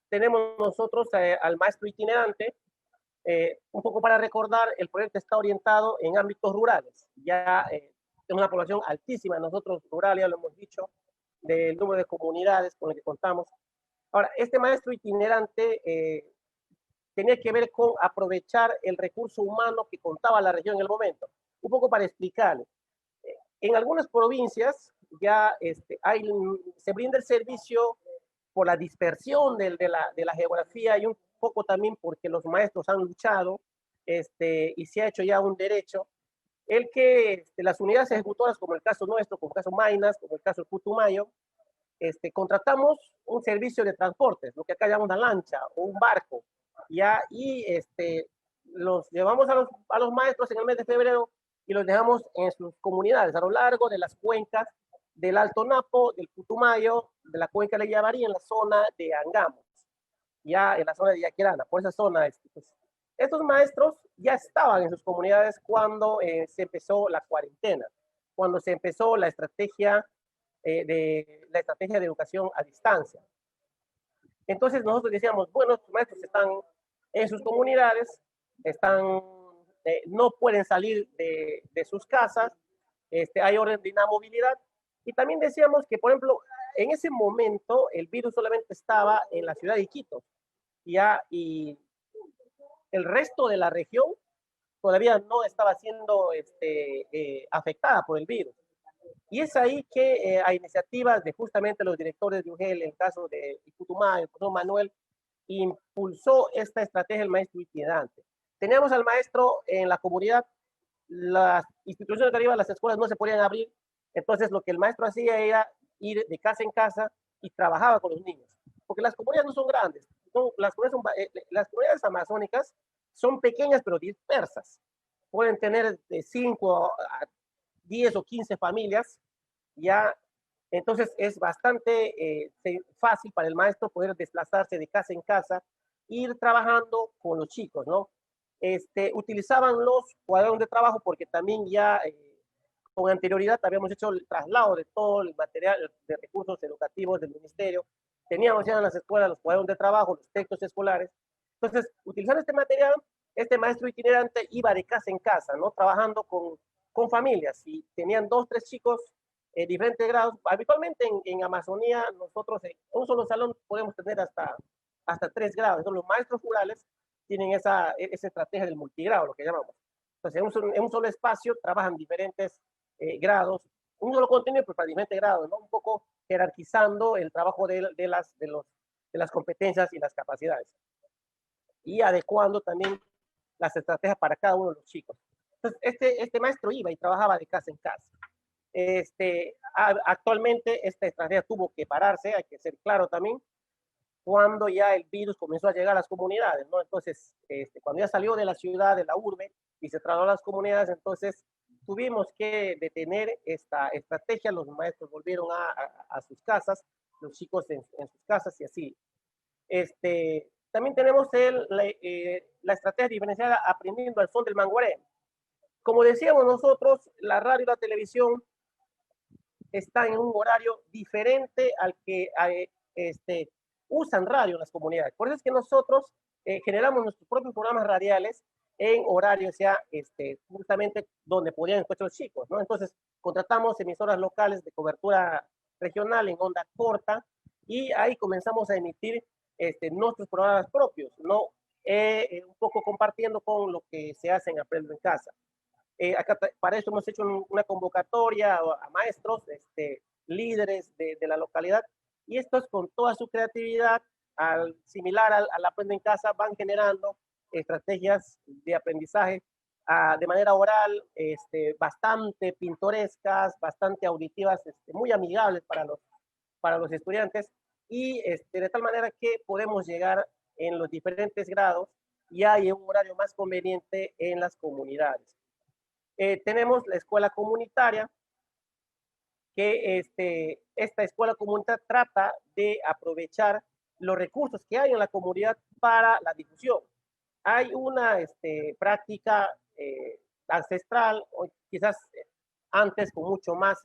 Tenemos nosotros al maestro itinerante. Un poco para recordar, el proyecto está orientado en ámbitos rurales. Ya es una población altísima, nosotros rural, ya lo hemos dicho, del número de comunidades con el que contamos. Ahora, este maestro itinerante tenía que ver con aprovechar el recurso humano que contaba la región en el momento. Un poco para explicarles. En algunas provincias ya se brinda el servicio por la dispersión de la geografía y un poco también porque los maestros han luchado y se ha hecho ya un derecho, el que las unidades ejecutoras, como el caso nuestro, como el caso Maynas, como el caso Putumayo, contratamos un servicio de transportes, lo que acá llamamos una lancha o un barco, ya, y los llevamos a los maestros en el mes de febrero y los dejamos en sus comunidades a lo largo de las cuencas del Alto Napo, del Putumayo, de la cuenca de Yavarí, en la zona de Angamos, ya en la zona de Yaquirana, por esa zona. Pues, estos maestros ya estaban en sus comunidades cuando se empezó la cuarentena, cuando se empezó la estrategia de educación a distancia. Entonces nosotros decíamos, bueno, los maestros están en sus comunidades, no pueden salir de sus casas, hay orden de inamovilidad. Y también decíamos que, por ejemplo, en ese momento el virus solamente estaba en la ciudad de Iquitos, ya, y el resto de la región todavía no estaba siendo afectada por el virus. Y es ahí que a iniciativas de justamente los directores de UGEL, en el caso de Putumayo, el profesor Manuel, impulsó esta estrategia del maestro itinerante. Teníamos al maestro en la comunidad, las instituciones educativas, las escuelas no se podían abrir, entonces lo que el maestro hacía era ir de casa en casa y trabajaba con los niños, porque las comunidades no son grandes, las comunidades amazónicas son pequeñas pero dispersas, pueden tener de 5 a 10 o 15 familias, ya, entonces es bastante fácil para el maestro poder desplazarse de casa en casa, ir trabajando con los chicos, ¿no? Utilizaban los cuadernos de trabajo porque también ya con anterioridad habíamos hecho el traslado de todo el material de recursos educativos del ministerio, teníamos ya en las escuelas los cuadernos de trabajo, los textos escolares, entonces utilizando este material, este maestro itinerante iba de casa en casa, ¿no? Trabajando con familias, y tenían 2, 3 chicos diferentes grados. Habitualmente en Amazonía nosotros en un solo salón podemos tener hasta 3 grados. Entonces los maestros rurales tienen esa estrategia del multigrado, lo que llamamos. Entonces, en un solo espacio trabajan diferentes grados, un solo contenido, pero para diferentes grados, ¿no? Un poco jerarquizando el trabajo de las competencias y las capacidades. Y adecuando también las estrategias para cada uno de los chicos. Entonces, este maestro iba y trabajaba de casa en casa. Actualmente esta estrategia tuvo que pararse, hay que ser claro también, cuando ya el virus comenzó a llegar a las comunidades, ¿no? Entonces, cuando ya salió de la ciudad, de la urbe, y se trasladó a las comunidades, entonces tuvimos que detener esta estrategia, los maestros volvieron a sus casas, los chicos en sus casas y así. También tenemos la estrategia diferenciada aprendiendo al son del manguaré. Como decíamos nosotros, la radio y la televisión están en un horario diferente al que usan radio en las comunidades. Por eso es que nosotros generamos nuestros propios programas radiales en horarios ya justamente donde podían escuchar los chicos, ¿no? Entonces, contratamos emisoras locales de cobertura regional en onda corta y ahí comenzamos a emitir nuestros programas propios, ¿no? Un poco compartiendo con lo que se hace en Aprendo en Casa. Acá para eso hemos hecho una convocatoria a maestros, líderes de la localidad, y estos con toda su creatividad, similar al Aprendo en Casa, van generando estrategias de aprendizaje de manera oral, bastante pintorescas, bastante auditivas, muy amigables para los estudiantes, y de tal manera que podemos llegar en los diferentes grados y hay un horario más conveniente en las comunidades. Tenemos la escuela comunitaria, que esta escuela comunitaria trata de aprovechar los recursos que hay en la comunidad para la difusión. Hay una práctica ancestral, o quizás antes con mucho más,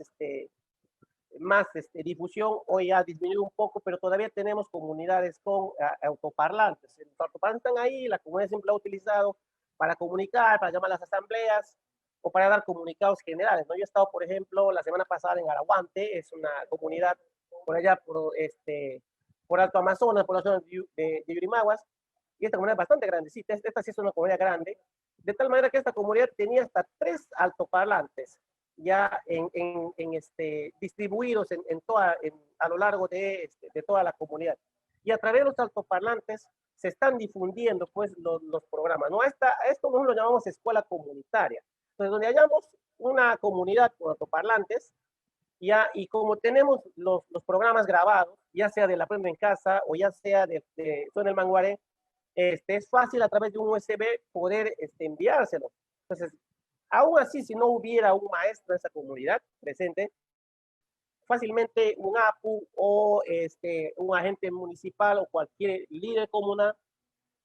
difusión, hoy ha disminuido un poco, pero todavía tenemos comunidades con autoparlantes. Los autoparlantes están ahí, la comunidad siempre lo ha utilizado para comunicar, para llamar a las asambleas, o para dar comunicados generales, ¿no? Yo he estado, por ejemplo, la semana pasada en Araguante, es una comunidad por allá, por Alto Amazonas, por la zona de Yurimaguas, y esta comunidad es bastante grandecita, esta sí es una comunidad grande, de tal manera que esta comunidad tenía hasta 3 altoparlantes ya distribuidos a lo largo de toda la comunidad. Y a través de los altoparlantes se están difundiendo pues los programas, ¿no? Esto nosotros lo llamamos escuela comunitaria. Entonces, donde hayamos una comunidad con altoparlantes, ya, y como tenemos los programas grabados, ya sea del Aprendo en Casa o ya sea de Son el Manguaré, es fácil a través de un USB poder enviárselo. Entonces, aún así, si no hubiera un maestro en esa comunidad presente, fácilmente un APU o un agente municipal o cualquier líder comunal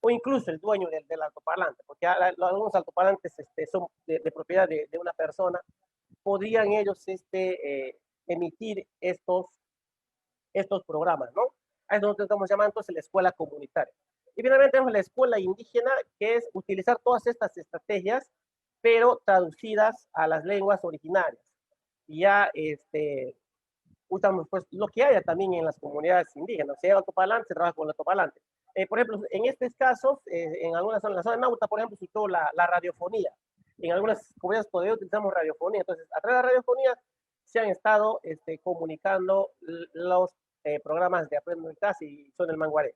o incluso el dueño del altoparlante, porque algunos altoparlantes son de propiedad de una persona, podrían ellos emitir estos programas, ¿no? A eso nosotros estamos llamando entonces la escuela comunitaria. Y finalmente tenemos la escuela indígena, que es utilizar todas estas estrategias, pero traducidas a las lenguas originarias. Y ya usamos pues lo que haya también en las comunidades indígenas. Si hay altoparlante, se trabaja con el altoparlante. Por ejemplo, en estos casos, en algunas zonas, en la zona de Nauta, por ejemplo, se usó la radiofonía. En algunas comunidades todavía utilizamos radiofonía. Entonces, a través de la radiofonía se han estado comunicando los programas de Aprendo en Casa y Son el Manguaré.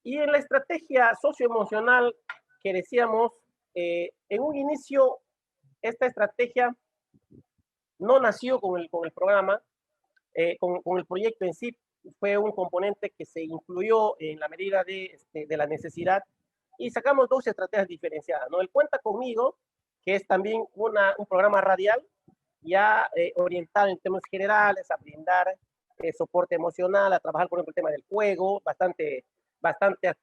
Y en la estrategia socioemocional que decíamos, en un inicio, esta estrategia no nació con el programa, con el proyecto en sí, fue un componente que se incluyó en la medida de la necesidad y sacamos 2 estrategias diferenciadas, ¿no? El Cuenta Conmigo, que es también un programa radial ya orientado en temas generales, a brindar soporte emocional, a trabajar, por ejemplo, el tema del juego, bastante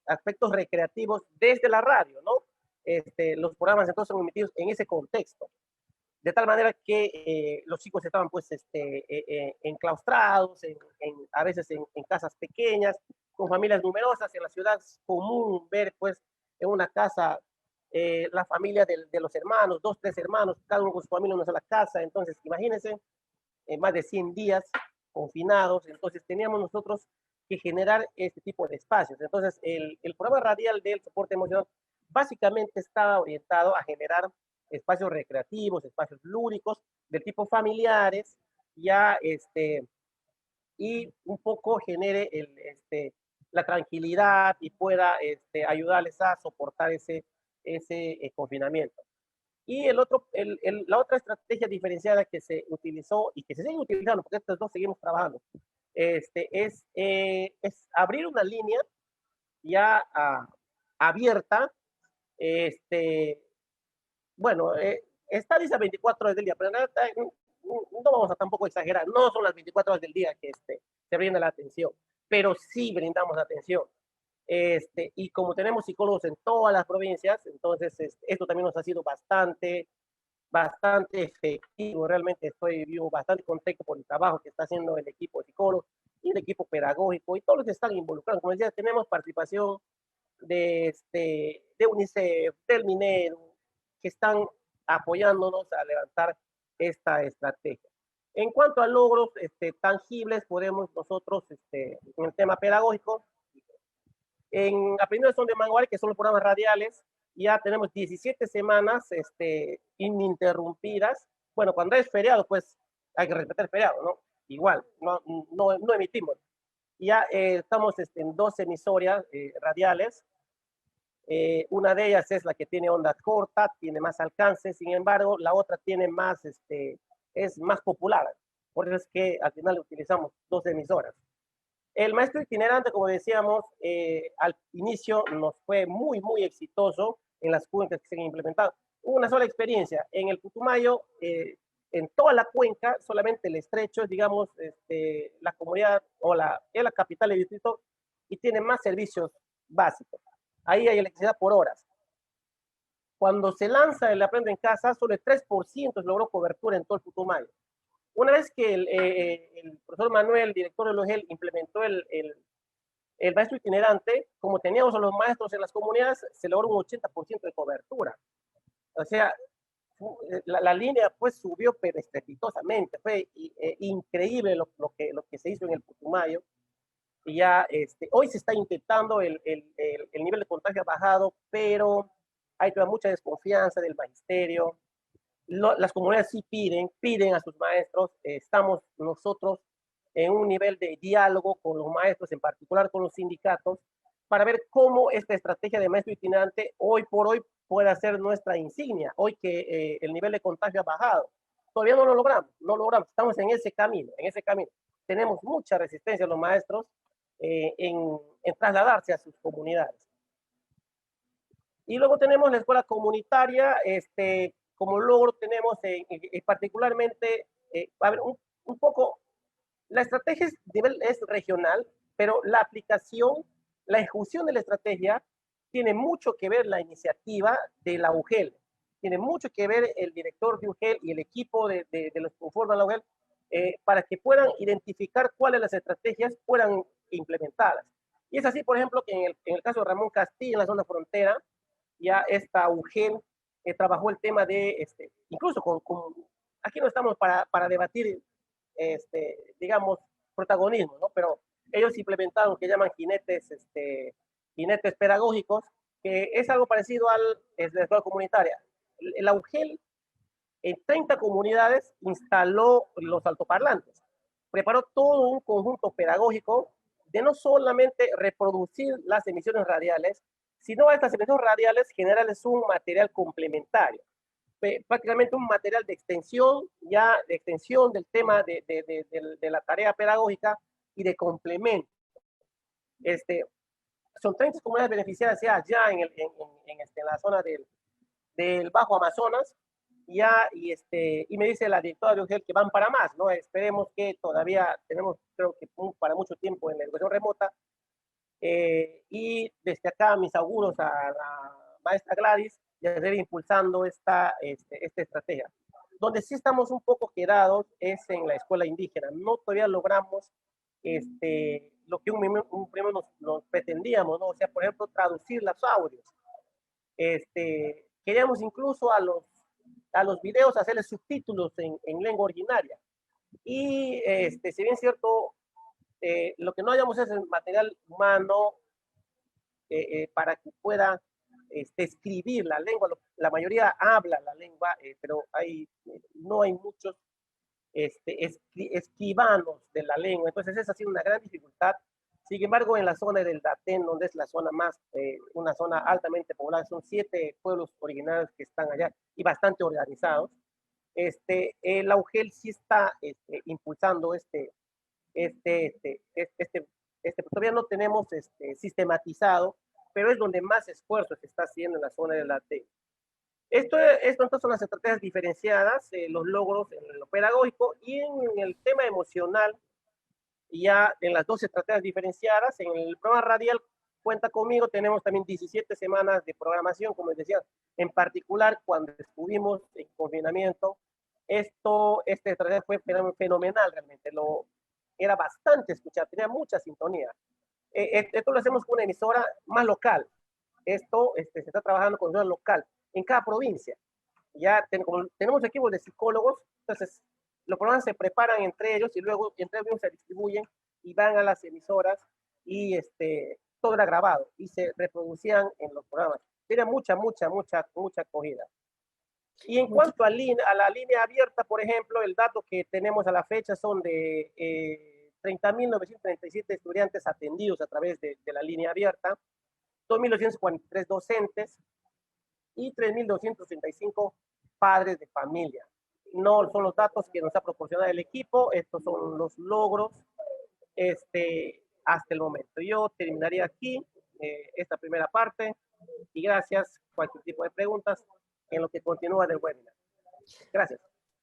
aspectos recreativos desde la radio, ¿no? Los programas entonces son emitidos en ese contexto. De tal manera que los chicos estaban pues enclaustrados, a veces en casas pequeñas, con familias numerosas. En la ciudad es común ver pues en una casa la familia de los hermanos, 2, 3 hermanos, cada uno con su familia en una sola casa. Entonces, imagínense, más de 100 días confinados. Entonces, teníamos nosotros que generar este tipo de espacios. Entonces, el programa radial del soporte emocional básicamente está orientado a generar espacios recreativos, espacios lúdicos, del tipo familiares, ya y un poco genere la tranquilidad y pueda ayudarles a soportar ese confinamiento. Y la otra estrategia diferenciada que se utilizó y que se sigue utilizando, porque estos dos seguimos trabajando, es abrir una línea ya abierta, bueno, está dice 24 horas del día, pero en realidad no vamos a tampoco exagerar, no son las 24 horas del día que se brinda la atención, pero sí brindamos atención. Y como tenemos psicólogos en todas las provincias, entonces esto también nos ha sido bastante efectivo. Realmente estoy vivo bastante contento por el trabajo que está haciendo el equipo de psicólogos y el equipo pedagógico y todos los que están involucrados. Como decía, tenemos participación de UNICEF, del Minero, que están apoyándonos a levantar esta estrategia. En cuanto a logros tangibles, podemos nosotros, en el tema pedagógico, en Aprendiendo Son de Mangual, que son los programas radiales, ya tenemos 17 semanas ininterrumpidas. Bueno, cuando es feriado, pues hay que respetar el feriado, ¿no? Igual, no emitimos. Ya estamos en 2 emisoras radiales. Una de ellas es la que tiene onda corta, tiene más alcance, sin embargo, la otra tiene más, es más popular. Por eso es que al final utilizamos 2 emisoras. El maestro itinerante, como decíamos, al inicio nos fue muy exitoso en las cuencas que se han implementado. Hubo una sola experiencia. En el Putumayo, en toda la cuenca, solamente el estrecho, digamos, la comunidad es la capital del distrito y tiene más servicios básicos. Ahí hay electricidad por horas. Cuando se lanza el Aprende en Casa, solo el 3% logró cobertura en todo el Putumayo. Una vez que el profesor Manuel, director del OGEL, implementó el maestro itinerante, como teníamos a los maestros en las comunidades, se logró un 80% de cobertura. O sea, la línea pues subió pero estrepitosamente. Fue increíble lo que se hizo en el Putumayo. Y ya hoy se está intentando, el nivel de contagio ha bajado, pero hay todavía mucha desconfianza del magisterio. Las comunidades sí piden a sus maestros. Estamos nosotros en un nivel de diálogo con los maestros, en particular con los sindicatos, para ver cómo esta estrategia de maestro itinerante hoy por hoy puede ser nuestra insignia, hoy que el nivel de contagio ha bajado. Todavía no lo logramos, estamos en ese camino. Tenemos mucha resistencia a los maestros en trasladarse a sus comunidades. Y luego tenemos la escuela comunitaria, como logro tenemos particularmente, a ver, un poco, la estrategia es regional, pero la aplicación, la ejecución de la estrategia tiene mucho que ver la iniciativa de la UGEL, tiene mucho que ver el director de UGEL y el equipo de los que conforman la UGEL, para que puedan identificar cuáles las estrategias puedan implementarlas. Y es así, por ejemplo, que en el caso de Ramón Castilla, en la zona frontera, ya esta UGEL trabajó el tema de, incluso aquí no estamos para debatir, digamos, protagonismo, ¿no? Pero ellos implementaron lo que llaman jinetes pedagógicos, que es algo parecido a la escuela comunitaria. La UGEL en 30 comunidades instaló los altoparlantes, preparó todo un conjunto pedagógico de no solamente reproducir las emisiones radiales, sino a estas emisiones radiales generarles un material complementario, prácticamente un material de extensión, del tema de la tarea pedagógica y de complemento. Son 30 comunidades beneficiadas ya en la zona del Bajo Amazonas, y me dice la directora de UGEL que van para más, ¿no? Esperemos que todavía tenemos, creo que para mucho tiempo en la educación remota, y desde acá mis auguros a la maestra Gladys de seguir impulsando esta estrategia. Donde sí estamos un poco quedados es en la escuela indígena. No todavía logramos lo que un primero nos pretendíamos, ¿no? O sea, por ejemplo, traducir los audios. Queríamos incluso a los videos hacerles subtítulos en lengua originaria. Y si bien es cierto, lo que no hayamos es el material humano para que pueda escribir la lengua. La mayoría habla la lengua, pero no hay muchos escribanos de la lengua. Entonces esa ha sido una gran dificultad. Sin embargo, en la zona del Datén, donde es la zona más, una zona altamente poblada, son 7 pueblos originarios que están allá y bastante organizados. La UGEL sí está impulsando todavía no tenemos sistematizado, pero es donde más esfuerzo se está haciendo en la zona del Datén. Entonces son las estrategias diferenciadas, los logros en lo pedagógico y en el tema emocional, ya en las 2 estrategias diferenciadas. En el programa radial Cuenta Conmigo tenemos también 17 semanas de programación, como les decía, en particular cuando estuvimos en confinamiento. Esta estrategia fue fenomenal realmente, era bastante escuchar, tenía mucha sintonía. Esto lo hacemos con una emisora más local. Esto se está trabajando con una local en cada provincia. Ya tenemos equipos de psicólogos, entonces los programas se preparan entre ellos y luego entre ellos se distribuyen y van a las emisoras y todo era grabado y se reproducían en los programas. Tiene mucha acogida. Y en cuanto a la línea abierta, por ejemplo, el dato que tenemos a la fecha son de 30.937 estudiantes atendidos a través de la línea abierta, 2.243 docentes y 3.235 padres de familia. No son los datos que nos ha proporcionado el equipo, estos son los logros hasta el momento. Yo terminaría aquí esta primera parte y gracias. Cualquier tipo de preguntas en lo que continúa del webinar. Gracias.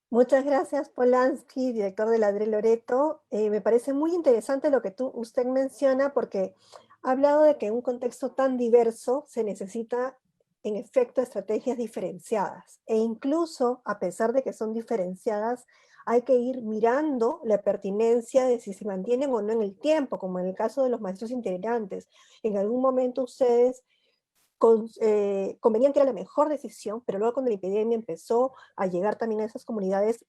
Muchas gracias, Polanski, director de la DRE Loreto. Me parece muy interesante lo que usted menciona, porque ha hablado de que en un contexto tan diverso se necesita, en efecto, estrategias diferenciadas. E incluso, a pesar de que son diferenciadas, hay que ir mirando la pertinencia de si se mantienen o no en el tiempo, como en el caso de los maestros itinerantes. En algún momento ustedes convenían que era la mejor decisión, pero luego cuando la epidemia empezó a llegar también a esas comunidades,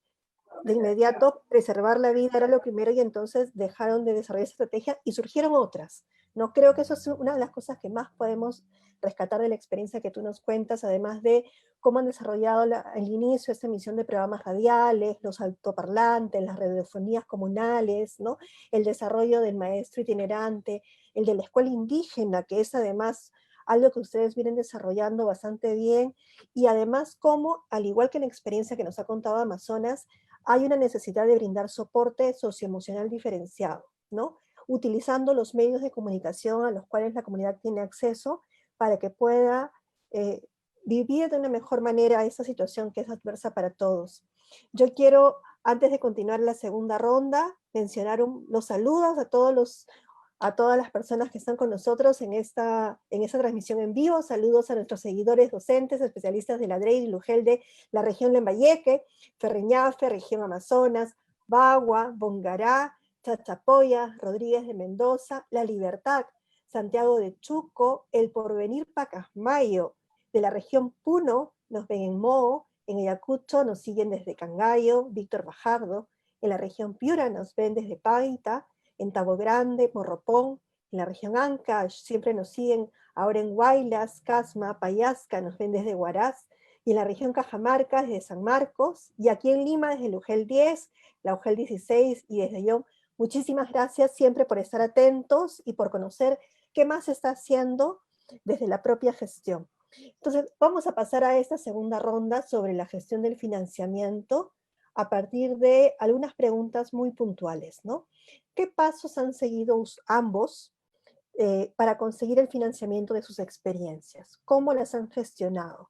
de inmediato preservar la vida era lo primero y entonces dejaron de desarrollar esa estrategia y surgieron otras. No creo que eso es una de las cosas que más podemos rescatar de la experiencia que tú nos cuentas, además de cómo han desarrollado al inicio esta emisión de programas radiales, los altoparlantes, las radiofonías comunales, ¿no? El desarrollo del maestro itinerante, el de la escuela indígena, que es además algo que ustedes vienen desarrollando bastante bien, y además cómo, al igual que en la experiencia que nos ha contado Amazonas, hay una necesidad de brindar soporte socioemocional diferenciado, ¿no? Utilizando los medios de comunicación a los cuales la comunidad tiene acceso para que pueda vivir de una mejor manera esa situación que es adversa para todos. Yo quiero, antes de continuar la segunda ronda, mencionar los saludos a todas las personas que están con nosotros en esta transmisión en vivo. Saludos a nuestros seguidores docentes, especialistas de la DRE y LUGEL de la región Lembayeque, Ferreñafe, región Amazonas, Bagua, Bongará, Chachapoya, Rodríguez de Mendoza, La Libertad, Santiago de Chuco, El Porvenir Pacasmayo, de la región Puno, nos ven en Moo, en Ayacucho nos siguen desde Cangallo, Víctor Bajardo, en la región Piura nos ven desde Paita, en Tabo Grande, Morropón, en la región Ancash, siempre nos siguen ahora en Huaylas, Casma, Payasca, nos ven desde Huaraz, y en la región Cajamarca desde San Marcos, y aquí en Lima desde el UGEL 10, la UGEL 16 y desde yo. Muchísimas gracias siempre por estar atentos y por conocer qué más se está haciendo desde la propia gestión. Entonces, vamos a pasar a esta segunda ronda sobre la gestión del financiamiento a partir de algunas preguntas muy puntuales, ¿no? ¿Qué pasos han seguido ambos para conseguir el financiamiento de sus experiencias? ¿Cómo las han gestionado?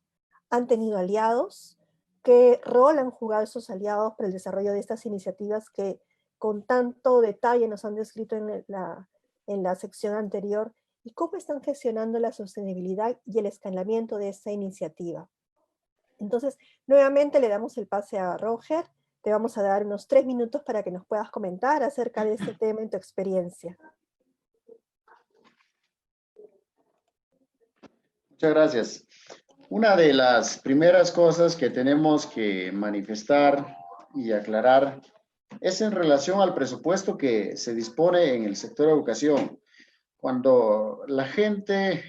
¿Han tenido aliados? ¿Qué rol han jugado esos aliados para el desarrollo de estas iniciativas que con tanto detalle nos han descrito en la sección anterior? ¿Y cómo están gestionando la sostenibilidad y el escalamiento de esta iniciativa? Entonces, nuevamente le damos el pase a Roger. Te vamos a dar unos 3 minutos para que nos puedas comentar acerca de este tema en tu experiencia. Muchas gracias. Una de las primeras cosas que tenemos que manifestar y aclarar es en relación al presupuesto que se dispone en el sector de educación. Cuando la gente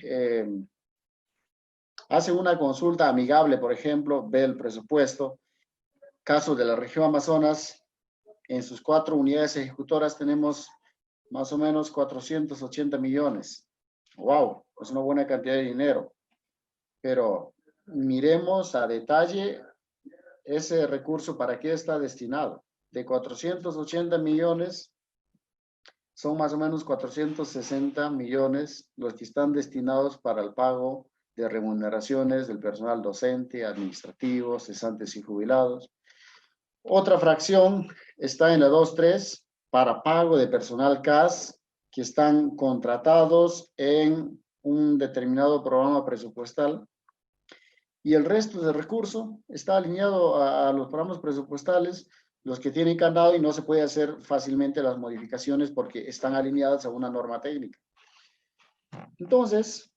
hacen una consulta amigable, por ejemplo, ve el presupuesto. Caso de la región Amazonas, en sus 4 unidades ejecutoras tenemos más o menos 480 millones. ¡Wow! Es una buena cantidad de dinero. Pero miremos a detalle ese recurso, ¿para qué está destinado? De 480 millones, son más o menos 460 millones los que están destinados para el pago de remuneraciones del personal docente, administrativo, cesantes y jubilados. Otra fracción está en la 2.3 para pago de personal CAS que están contratados en un determinado programa presupuestal. Y el resto del recurso está alineado a los programas presupuestales, los que tienen candado, y no se puede hacer fácilmente las modificaciones porque están alineadas a una norma técnica. Entonces,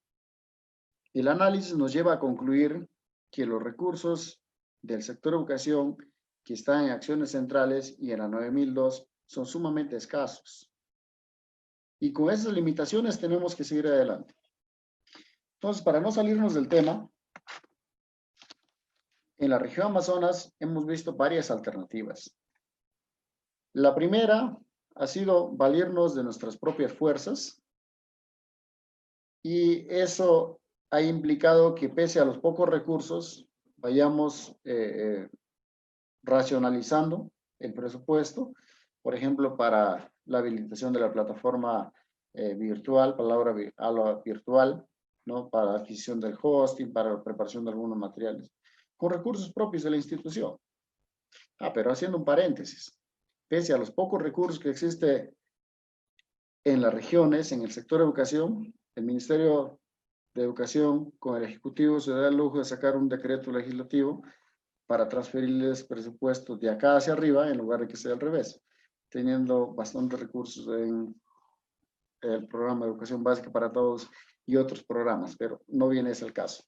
el análisis nos lleva a concluir que los recursos del sector educación que están en acciones centrales y en la 9002 son sumamente escasos. Y con esas limitaciones tenemos que seguir adelante. Entonces, para no salirnos del tema, en la región Amazonas hemos visto varias alternativas. La primera ha sido valirnos de nuestras propias fuerzas, y eso ha implicado que pese a los pocos recursos vayamos racionalizando el presupuesto, por ejemplo, para la habilitación de la plataforma virtual, aula virtual, ¿no? Para la adquisición del hosting, para la preparación de algunos materiales, con recursos propios de la institución. Pero haciendo un paréntesis, pese a los pocos recursos que existe en las regiones, en el sector de educación, el Ministerio de Educación con el Ejecutivo se da el lujo de sacar un decreto legislativo para transferirles presupuestos de acá hacia arriba en lugar de que sea al revés, teniendo bastantes recursos en el programa de educación básica para todos y otros programas, pero no viene ese el caso.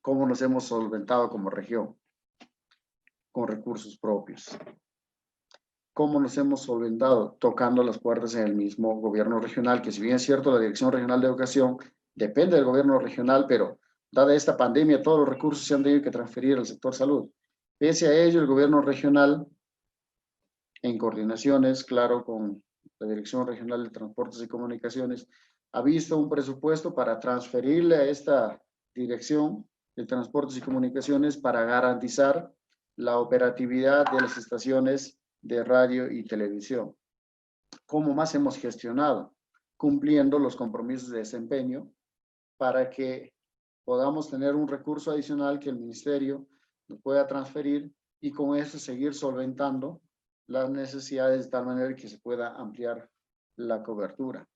¿Cómo nos hemos solventado como región? Con recursos propios. ¿Cómo nos hemos solventado? Tocando las puertas en el mismo gobierno regional, que si bien es cierto, la Dirección Regional de Educación depende del gobierno regional, pero dada esta pandemia, todos los recursos se han tenido que transferir al sector salud. Pese a ello, el gobierno regional, en coordinaciones, claro, con la Dirección Regional de Transportes y Comunicaciones, ha visto un presupuesto para transferirle a esta Dirección de Transportes y Comunicaciones para garantizar la operatividad de las estaciones de radio y televisión. ¿Cómo más hemos gestionado? Cumpliendo los compromisos de desempeño para que podamos tener un recurso adicional que el ministerio nos pueda transferir y con eso seguir solventando las necesidades de tal manera que se pueda ampliar la cobertura.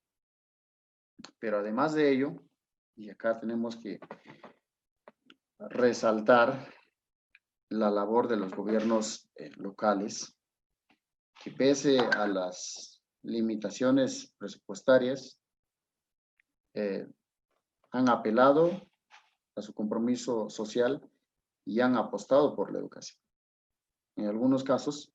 Pero además de ello, y acá tenemos que resaltar la labor de los gobiernos locales, que pese a las limitaciones presupuestarias, han apelado a su compromiso social y han apostado por la educación. En algunos casos,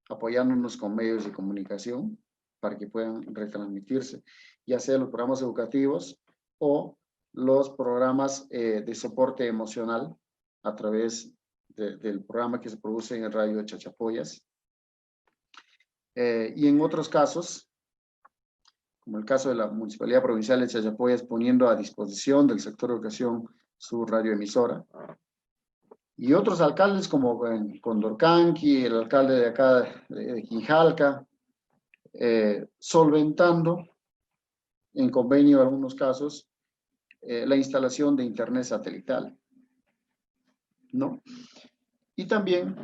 apoyándonos con medios de comunicación para que puedan retransmitirse, ya sea los programas educativos o los programas de soporte emocional a través del programa que se produce en el radio de Chachapoyas. Y en otros casos, como el caso de la Municipalidad Provincial de Chachapoyas, poniendo a disposición del sector de educación su radioemisora. Y otros alcaldes como en Condorcanqui, el alcalde de acá de Quijalca, solventando en convenio en algunos casos la instalación de internet satelital, ¿no? Y también,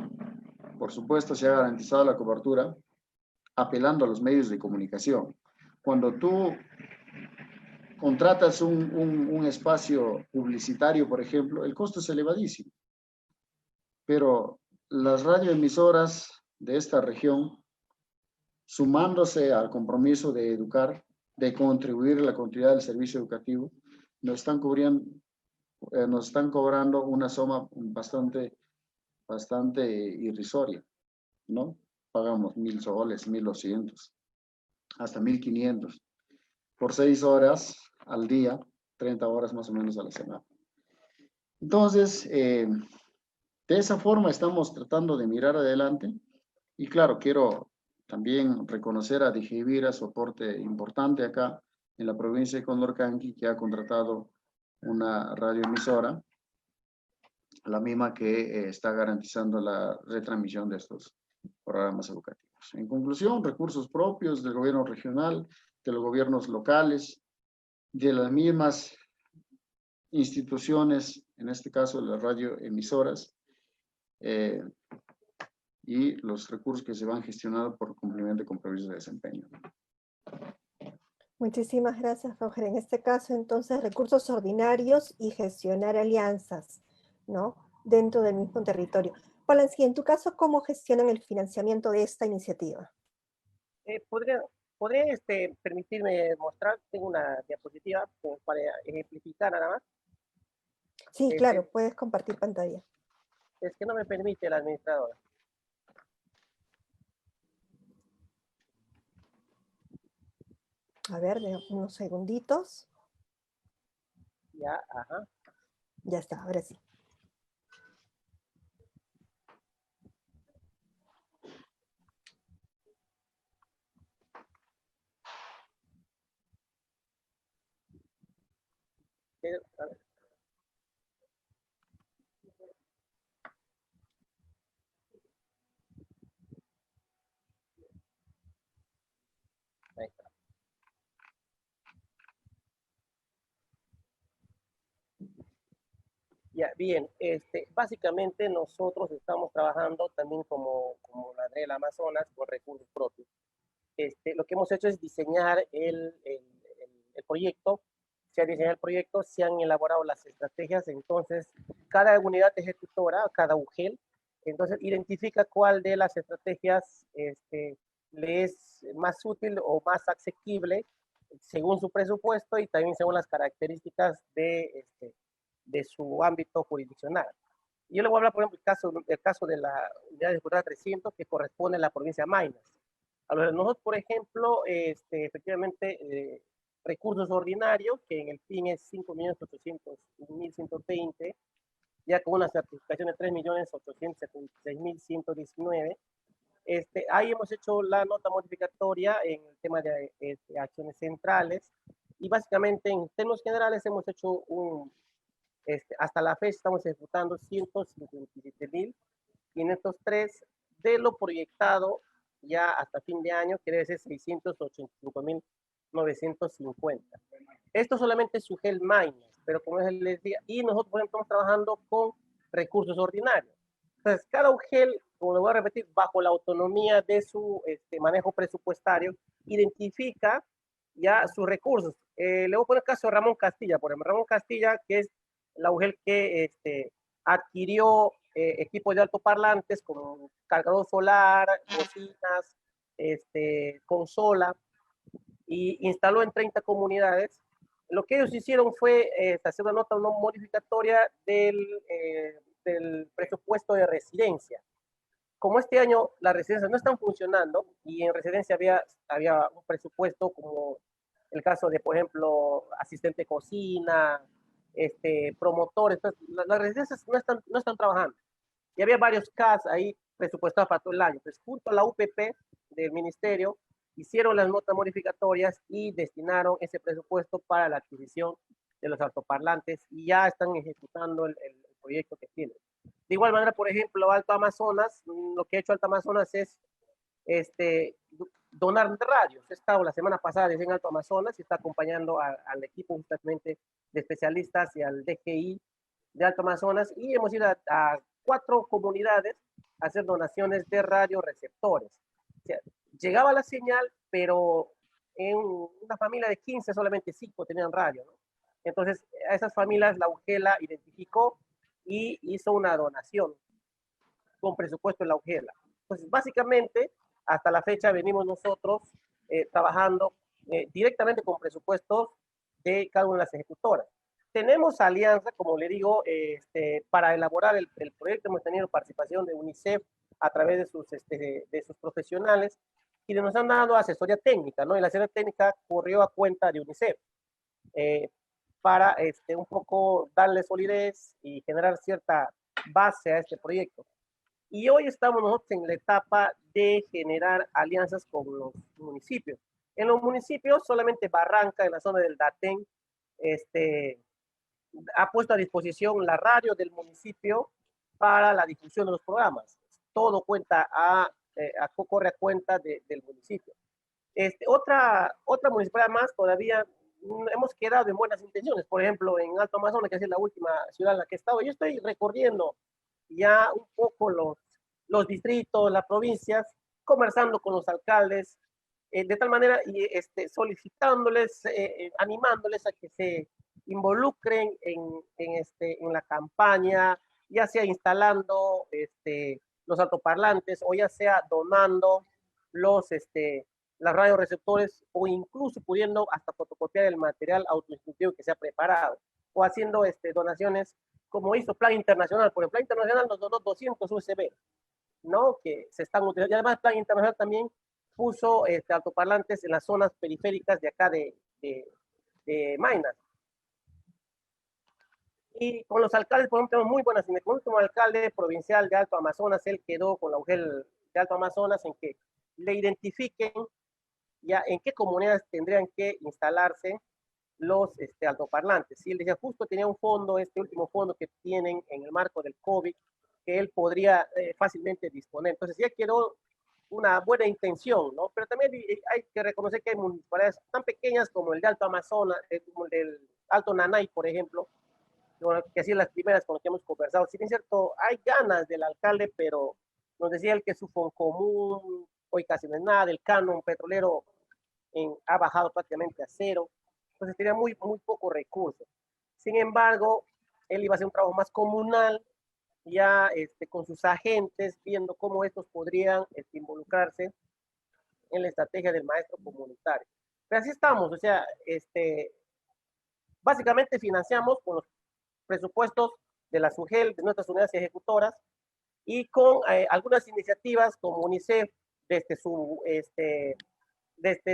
por supuesto, se ha garantizado la cobertura apelando a los medios de comunicación. Cuando tú contratas un espacio publicitario, por ejemplo, el costo es elevadísimo. Pero las radioemisoras de esta región, sumándose al compromiso de educar, de contribuir a la continuidad del servicio educativo, nos están cobrando una suma bastante irrisoria, ¿no? Pagamos 1.000 soles, 1.200, hasta 1.500 por 6 horas al día, 30 horas más o menos a la semana. Entonces, de esa forma estamos tratando de mirar adelante. Y claro, quiero también reconocer a Dijivira su aporte importante acá en la provincia de Condorcanqui, que ha contratado una radioemisora, la misma que está garantizando la retransmisión de estos programas educativos. En conclusión, recursos propios del gobierno regional, de los gobiernos locales, de las mismas instituciones, en este caso las radioemisoras, y los recursos que se van gestionando por cumplimiento de compromisos de desempeño. Muchísimas gracias, Roger. En este caso, entonces, recursos ordinarios y gestionar alianzas, ¿no? Dentro del mismo territorio. Polanski, en tu caso, ¿cómo gestionan el financiamiento de esta iniciativa? ¿Podría permitirme mostrar? Tengo una diapositiva como para ejemplificar nada más. Sí, claro, puedes compartir pantalla. Es que no me permite la administradora. A ver, de unos segunditos. Ya, ajá. Ya está, ahora sí. A ver. Ahí está. Ya, bien, básicamente nosotros estamos trabajando también como la del Amazonas con recursos propios. Lo que hemos hecho es diseñar el proyecto, se ha diseñado el proyecto, se han elaborado las estrategias, entonces cada unidad ejecutora, cada UGEL, entonces identifica cuál de las estrategias le es más útil o más asequible según su presupuesto y también según las características de su ámbito jurisdiccional. Yo le voy a hablar, por ejemplo, el caso de la unidad ejecutora 300 que corresponde a la provincia de Maynas. A nosotros, por ejemplo, efectivamente, recursos ordinarios, que en el fin es 5.801.120, ya con una certificación de 3.876.119. Ahí hemos hecho la nota modificatoria en el tema de acciones centrales y básicamente en términos generales hemos hecho hasta la fecha estamos ejecutando 157.503 de lo proyectado ya hasta fin de año, que debe ser 685.950. Esto solamente es su gel minus, pero como les decía, y nosotros, por ejemplo, estamos trabajando con recursos ordinarios. Entonces, cada UGEL, como lo voy a repetir, bajo la autonomía de su manejo presupuestario, identifica ya sus recursos. Le voy a poner el caso de Ramón Castilla, por ejemplo. Ramón Castilla, que es la UGEL que adquirió equipos de altoparlantes como cargador solar, bocinas, consola, y instaló en 30 comunidades. Lo que ellos hicieron fue hacer una nota modificatoria del presupuesto de residencia. Como este año las residencias no están funcionando y en residencia había un presupuesto como el caso de, por ejemplo, asistente de cocina, promotores, las residencias no están trabajando. Y había varios casos ahí presupuestados para todo el año. Entonces, junto a la UPP del ministerio, hicieron las notas modificatorias y destinaron ese presupuesto para la adquisición de los altoparlantes y ya están ejecutando el proyecto que tienen. De igual manera, por ejemplo, Alto Amazonas, lo que ha hecho Alto Amazonas es donar radios. He estado la semana pasada en Alto Amazonas y está acompañando al equipo justamente de especialistas y al DGI de Alto Amazonas y hemos ido a 4 comunidades a hacer donaciones de radioreceptores. O sea, llegaba la señal, pero en una familia de 15 solamente 5 tenían radio, ¿no? Entonces, a esas familias la UGELA identificó y hizo una donación con presupuesto en la UGELA. Entonces, básicamente, hasta la fecha venimos nosotros trabajando directamente con presupuestos de cada una de las ejecutoras. Tenemos alianza, como le digo, para elaborar el proyecto. Hemos tenido participación de UNICEF a través de sus profesionales y nos han dado asesoría técnica, ¿no? Y la asesoría técnica corrió a cuenta de UNICEF. para un poco darle solidez y generar cierta base a este proyecto. Y hoy estamos nosotros en la etapa de generar alianzas con los municipios. En los municipios, solamente Barranca, en la zona del Datén, ha puesto a disposición la radio del municipio para la difusión de los programas. Todo cuenta corre a cuenta del municipio. Otra municipalidad más todavía hemos quedado en buenas intenciones. Por ejemplo, en Alto Amazonas, que es la última ciudad en la que he estado, yo estoy recorriendo ya un poco los distritos, las provincias, conversando con los alcaldes, de tal manera y solicitándoles, animándoles a que se involucren en la campaña, ya sea instalando los altoparlantes o ya sea donando las radioreceptores o incluso pudiendo hasta fotocopiar el material autoinstructivo que se ha preparado o haciendo donaciones como hizo Plan Internacional. Por el Plan Internacional nos donó 200 USB, ¿no? Que se están utilizando. Y además Plan Internacional también puso altoparlantes en las zonas periféricas de acá de Maynas. Y con los alcaldes, por ejemplo, tenemos muy buenas. El último alcalde provincial de Alto Amazonas, él quedó con la UGEL de Alto Amazonas en que le identifiquen ya en qué comunidades tendrían que instalarse los altoparlantes. Y él decía, justo tenía un fondo, este último fondo que tienen en el marco del COVID, que él podría fácilmente disponer. Entonces ya quedó una buena intención, ¿no? Pero también hay que reconocer que hay municipalidades tan pequeñas como el de Alto Amazonas, como el del Alto Nanay, por ejemplo, que así las primeras con las que hemos conversado. Si bien es cierto, hay ganas del alcalde, pero nos decía él que su Foncomún hoy casi no es nada, el canon petrolero ha bajado prácticamente a cero, entonces tenía muy pocos recursos. Sin embargo, él iba a hacer un trabajo más comunal, ya con sus agentes, viendo cómo estos podrían involucrarse en la estrategia del maestro comunitario. Pero así estamos, o sea, básicamente financiamos con los presupuestos de la SUGEL, de nuestras unidades ejecutoras, y con algunas iniciativas como UNICEF, desde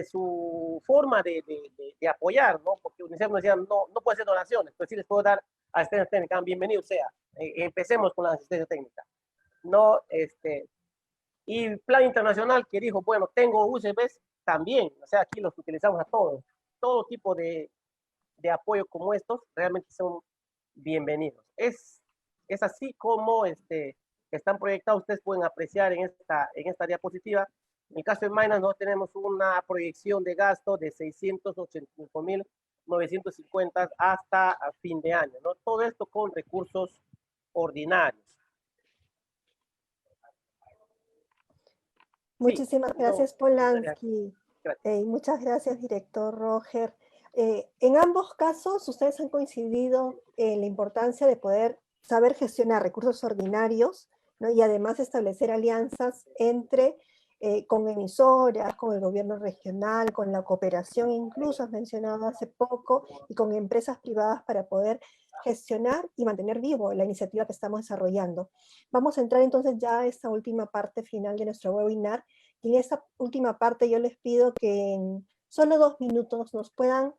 su forma de apoyar, ¿no? Porque UNICEF nos decía, no puede hacer donaciones, pero sí les puedo dar asistencia técnica. Bienvenido sea. Empecemos con la asistencia técnica. No, y Plan Internacional que dijo, bueno, tengo USBs también, o sea, aquí los utilizamos a todos. Todo tipo de apoyo como estos realmente son bienvenidos. Es así como están proyectados, ustedes pueden apreciar en esta diapositiva. En el caso de Maynas, nosotros tenemos una proyección de gasto de 685.950 hasta fin de año, ¿no? Todo esto con recursos ordinarios. Muchísimas gracias, Polanski. Muchas gracias, director Roger. En ambos casos, ustedes han coincidido en la importancia de poder saber gestionar recursos ordinarios, ¿no? Y además establecer alianzas con emisoras, con el gobierno regional, con la cooperación, incluso has mencionado hace poco, y con empresas privadas para poder gestionar y mantener vivo la iniciativa que estamos desarrollando. Vamos a entrar entonces ya a esta última parte final de nuestro webinar, y en esta última parte yo les pido que en solo 2 minutos nos puedan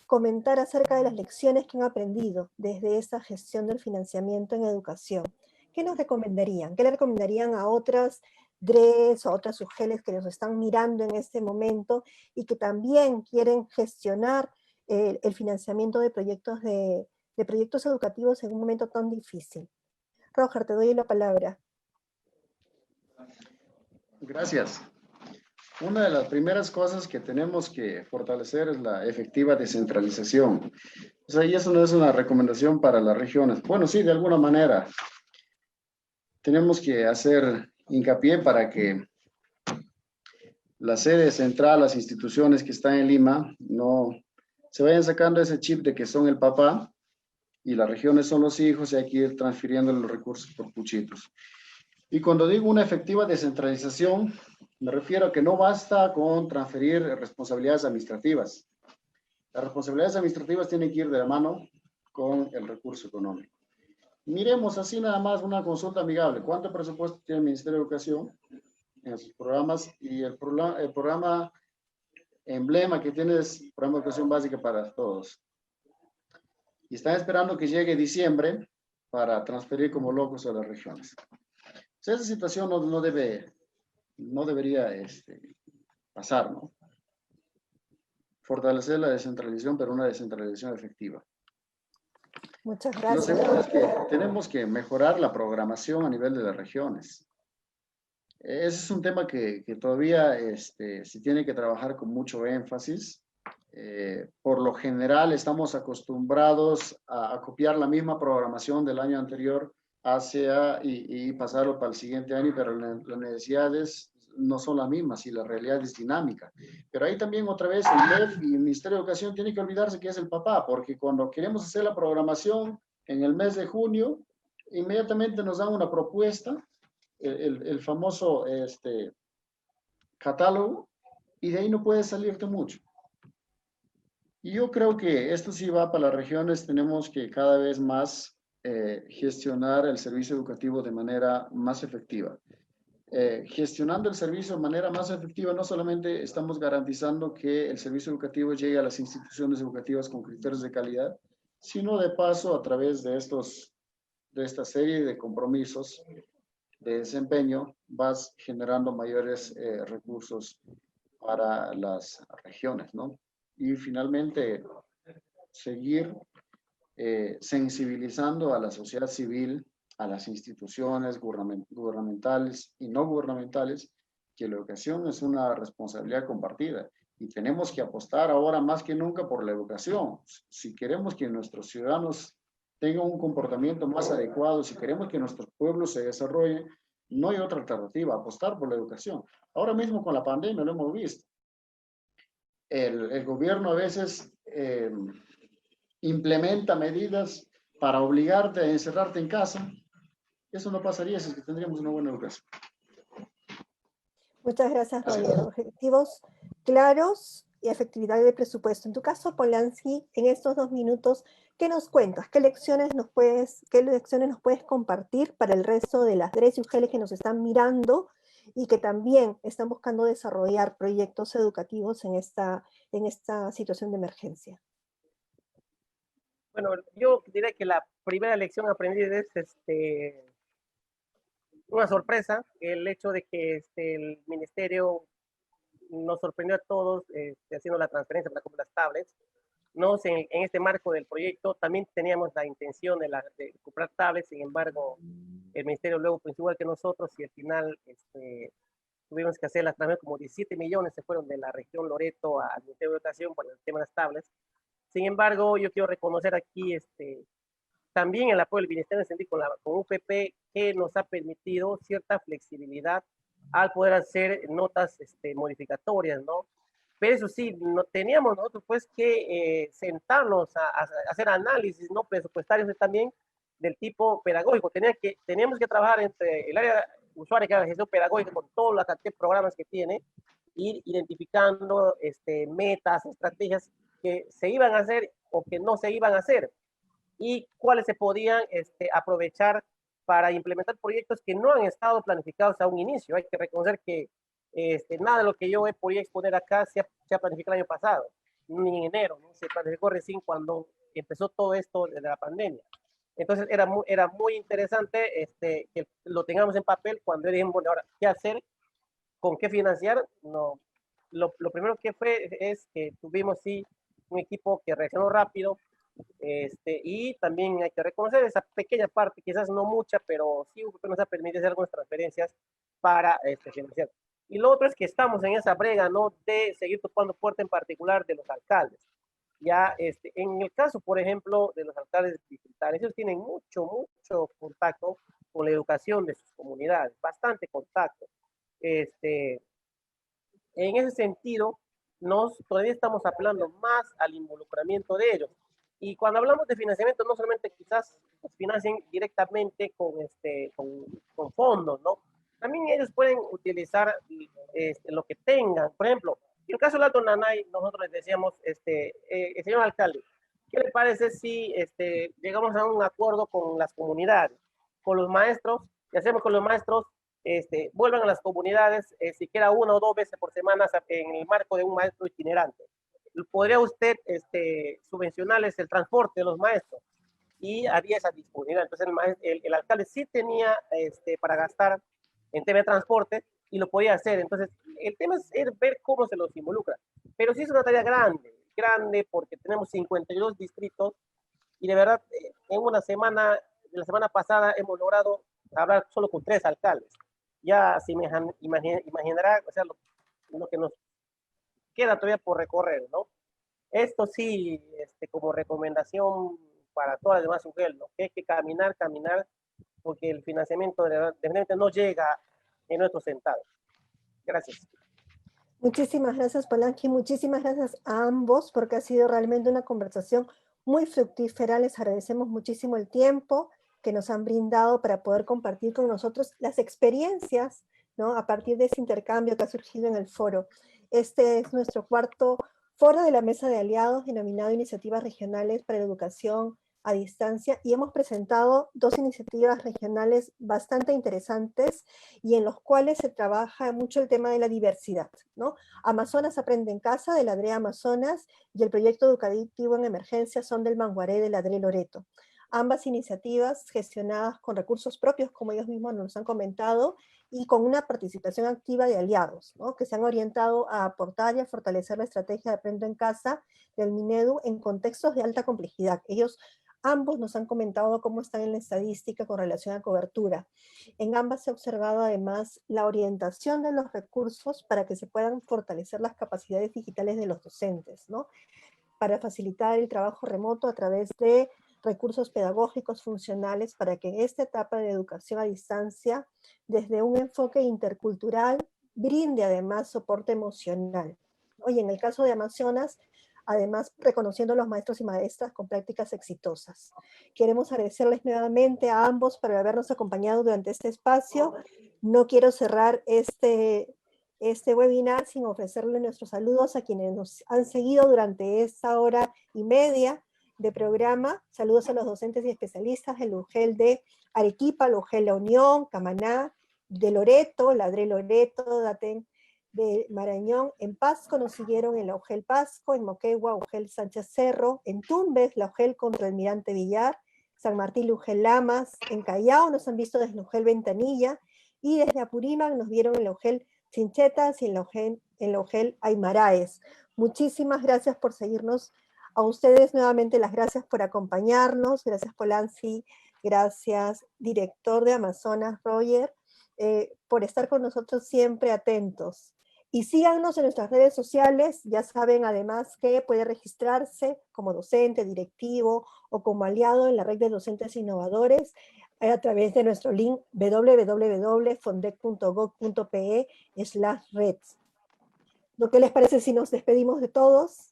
comentar acerca de las lecciones que han aprendido desde esta gestión del financiamiento en educación. ¿Qué nos recomendarían? ¿Qué le recomendarían a otras DRES o a otras UGELes que nos están mirando en este momento y que también quieren gestionar el financiamiento de proyectos educativos en un momento tan difícil? Roger, te doy la palabra. Gracias. Una de las primeras cosas que tenemos que fortalecer es la efectiva descentralización. O sea, y eso no es una recomendación para las regiones. Bueno, sí, de alguna manera. Tenemos que hacer hincapié para que la sede central, las instituciones que están en Lima, no se vayan sacando ese chip de que son el papá y las regiones son los hijos y hay que ir transfiriendo los recursos por puchitos. Y cuando digo una efectiva descentralización, me refiero a que no basta con transferir responsabilidades administrativas. Las responsabilidades administrativas tienen que ir de la mano con el recurso económico. Miremos así nada más una consulta amigable. ¿Cuánto presupuesto tiene el Ministerio de Educación en sus programas? Y el programa emblema que tiene es el Programa de Educación Básica para Todos. y están esperando que llegue diciembre para transferir como locos a las regiones. Esa situación no debería pasar, ¿no? Fortalecer la descentralización, pero una descentralización efectiva. Muchas Lo gracias. segundo es que tenemos que mejorar la programación a nivel de las regiones. Ese es un tema que todavía se tiene que trabajar con mucho énfasis. Por lo general estamos acostumbrados a copiar la misma programación del año anterior y pasarlo para el siguiente año, pero las necesidades no son las mismas y la realidad es dinámica. Pero ahí también otra vez el MEF y el Ministerio de Educación tienen que olvidarse que es el papá, porque cuando queremos hacer la programación en el mes de junio, inmediatamente nos dan una propuesta, el famoso catálogo, y de ahí no puede salirte mucho. Y yo creo que esto sí va para las regiones, tenemos que cada vez más gestionar el servicio educativo de manera más efectiva. Gestionando el servicio de manera más efectiva, no solamente estamos garantizando que el servicio educativo llegue a las instituciones educativas con criterios de calidad, sino de paso a través de esta serie de compromisos de desempeño, vas generando mayores recursos para las regiones, ¿no? Y finalmente, seguir sensibilizando a la sociedad civil, a las instituciones gubernamentales y no gubernamentales, que la educación es una responsabilidad compartida y tenemos que apostar ahora más que nunca por la educación. Si queremos que nuestros ciudadanos tengan un comportamiento más adecuado, si queremos que nuestros pueblos se desarrollen, no hay otra alternativa, apostar por la educación. Ahora mismo con la pandemia lo hemos visto. El gobierno a veces implementa medidas para obligarte a encerrarte en casa. Eso no pasaría si es que tendríamos una buena educación. Muchas gracias, Roger. Objetivos claros y efectividad del presupuesto. En tu caso, Polanski, en estos 2 minutos, ¿qué nos cuentas? ¿Qué lecciones nos puedes compartir para el resto de las DRES y UGELs que nos están mirando y que también están buscando desarrollar proyectos educativos en esta situación de emergencia? Bueno, yo diría que la primera lección aprendida es una sorpresa, el hecho de que el ministerio nos sorprendió a todos haciendo la transferencia para comprar las tablets. En este marco del proyecto también teníamos la intención de comprar tablets, sin embargo, el ministerio luego pensó igual que nosotros y al final tuvimos que hacer las transferencias, como 17 millones se fueron de la región Loreto al Ministerio de Educación por el tema de las tablets. Sin embargo, yo quiero reconocer aquí también el apoyo del Ministerio con UPP, que nos ha permitido cierta flexibilidad al poder hacer notas modificatorias, ¿no? Pero eso sí, no teníamos nosotros pues que sentarnos a hacer análisis, ¿no? Presupuestarios también del tipo pedagógico. Teníamos que trabajar entre el área usuaria, que era la gestión pedagógica, con todos los programas que tiene, ir identificando metas, estrategias que se iban a hacer o que no se iban a hacer, y cuáles se podían aprovechar para implementar proyectos que no han estado planificados a un inicio. Hay que reconocer que nada de lo que yo he podido exponer acá se ha planificado el año pasado, ni en enero, ¿no? Se planificó recién cuando empezó todo esto de la pandemia. Entonces era muy interesante que lo tengamos en papel cuando dijimos, bueno, ahora, ¿qué hacer? ¿Con qué financiar? No. Lo primero que fue es que tuvimos sí un equipo que reaccionó rápido, y también hay que reconocer esa pequeña parte, quizás no mucha, pero sí nos ha permitido hacer algunas transferencias para financiar. Y lo otro es que estamos en esa brega, ¿no? De seguir tocando puerta, en particular de los alcaldes. Ya en el caso, por ejemplo, de los alcaldes distritales, ellos tienen mucho contacto con la educación de sus comunidades, bastante contacto. En ese sentido, todavía estamos apelando más al involucramiento de ellos. Y cuando hablamos de financiamiento, no solamente quizás nos financien directamente con fondos, ¿no? También ellos pueden utilizar lo que tengan. Por ejemplo, en el caso del Alto Nanay, nosotros les decíamos, señor alcalde, ¿qué le parece si llegamos a un acuerdo con las comunidades, con los maestros, y hacemos con los maestros, vuelvan a las comunidades, siquiera 1 o 2 veces por semana en el marco de un maestro itinerante? podría usted subvencionarles el transporte de los maestros, y había esa disponibilidad. Entonces el alcalde sí tenía para gastar en tema de transporte y lo podía hacer. Entonces el tema es ver cómo se los involucra. Pero sí es una tarea grande, grande, porque tenemos 52 distritos y de verdad en una semana, la semana pasada hemos logrado hablar solo con 3 alcaldes. Ya se imaginará, o sea, lo que nos queda todavía por recorrer, ¿no? Esto sí, como recomendación para todas las demás mujeres, ¿no? Que hay que caminar, caminar, porque el financiamiento de repente no llega en nuestros centavos. Gracias. Muchísimas gracias, Polanqui. Muchísimas gracias a ambos, porque ha sido realmente una conversación muy fructífera. Les agradecemos muchísimo el tiempo que nos han brindado para poder compartir con nosotros las experiencias, ¿no? A partir de ese intercambio que ha surgido en el foro. Este es nuestro cuarto foro de la Mesa de Aliados, denominado Iniciativas Regionales para la Educación a Distancia, y hemos presentado 2 iniciativas regionales bastante interesantes y en los cuales se trabaja mucho el tema de la diversidad, ¿no? Amazonas Aprende en Casa, de la DRE Amazonas, y el proyecto educativo en emergencia Son del Manguaré, de la DRE Loreto. Ambas iniciativas gestionadas con recursos propios, como ellos mismos nos han comentado, y con una participación activa de aliados, ¿no? Que se han orientado a aportar y a fortalecer la estrategia de Aprendo en Casa del Minedu en contextos de alta complejidad. Ellos ambos nos han comentado cómo están en la estadística con relación a cobertura. En ambas se ha observado además la orientación de los recursos para que se puedan fortalecer las capacidades digitales de los docentes, ¿no? Para facilitar el trabajo remoto a través de recursos pedagógicos funcionales para que en esta etapa de educación a distancia, desde un enfoque intercultural, brinde además soporte emocional. Y en el caso de Amazonas, además reconociendo a los maestros y maestras con prácticas exitosas. Queremos agradecerles nuevamente a ambos por habernos acompañado durante este espacio. No quiero cerrar este webinar sin ofrecerle nuestros saludos a quienes nos han seguido durante esta hora y media de programa. Saludos a los docentes y especialistas del UGEL de Arequipa, el UGEL La Unión, Camaná, de Loreto, la DRE Loreto, Daten de Marañón. En Pasco nos siguieron en la UGEL Pasco, en Moquegua, UGEL Sánchez Cerro, en Tumbes, la UGEL contra Almirante Villar, San Martín, UGEL Lamas, en Callao nos han visto desde la UGEL Ventanilla, y desde Apurímac nos vieron en la UGEL Chinchetas y en la UGEL Aymaraes. Muchísimas gracias por seguirnos. A ustedes nuevamente las gracias por acompañarnos. Gracias, Polanqui. Gracias, director de Amazonas, Roger, por estar con nosotros siempre atentos. Y síganos en nuestras redes sociales. Ya saben además que puede registrarse como docente, directivo o como aliado en la red de docentes innovadores a través de nuestro link www.fondec.gov.pe/red. ¿Qué les parece si nos despedimos de todos?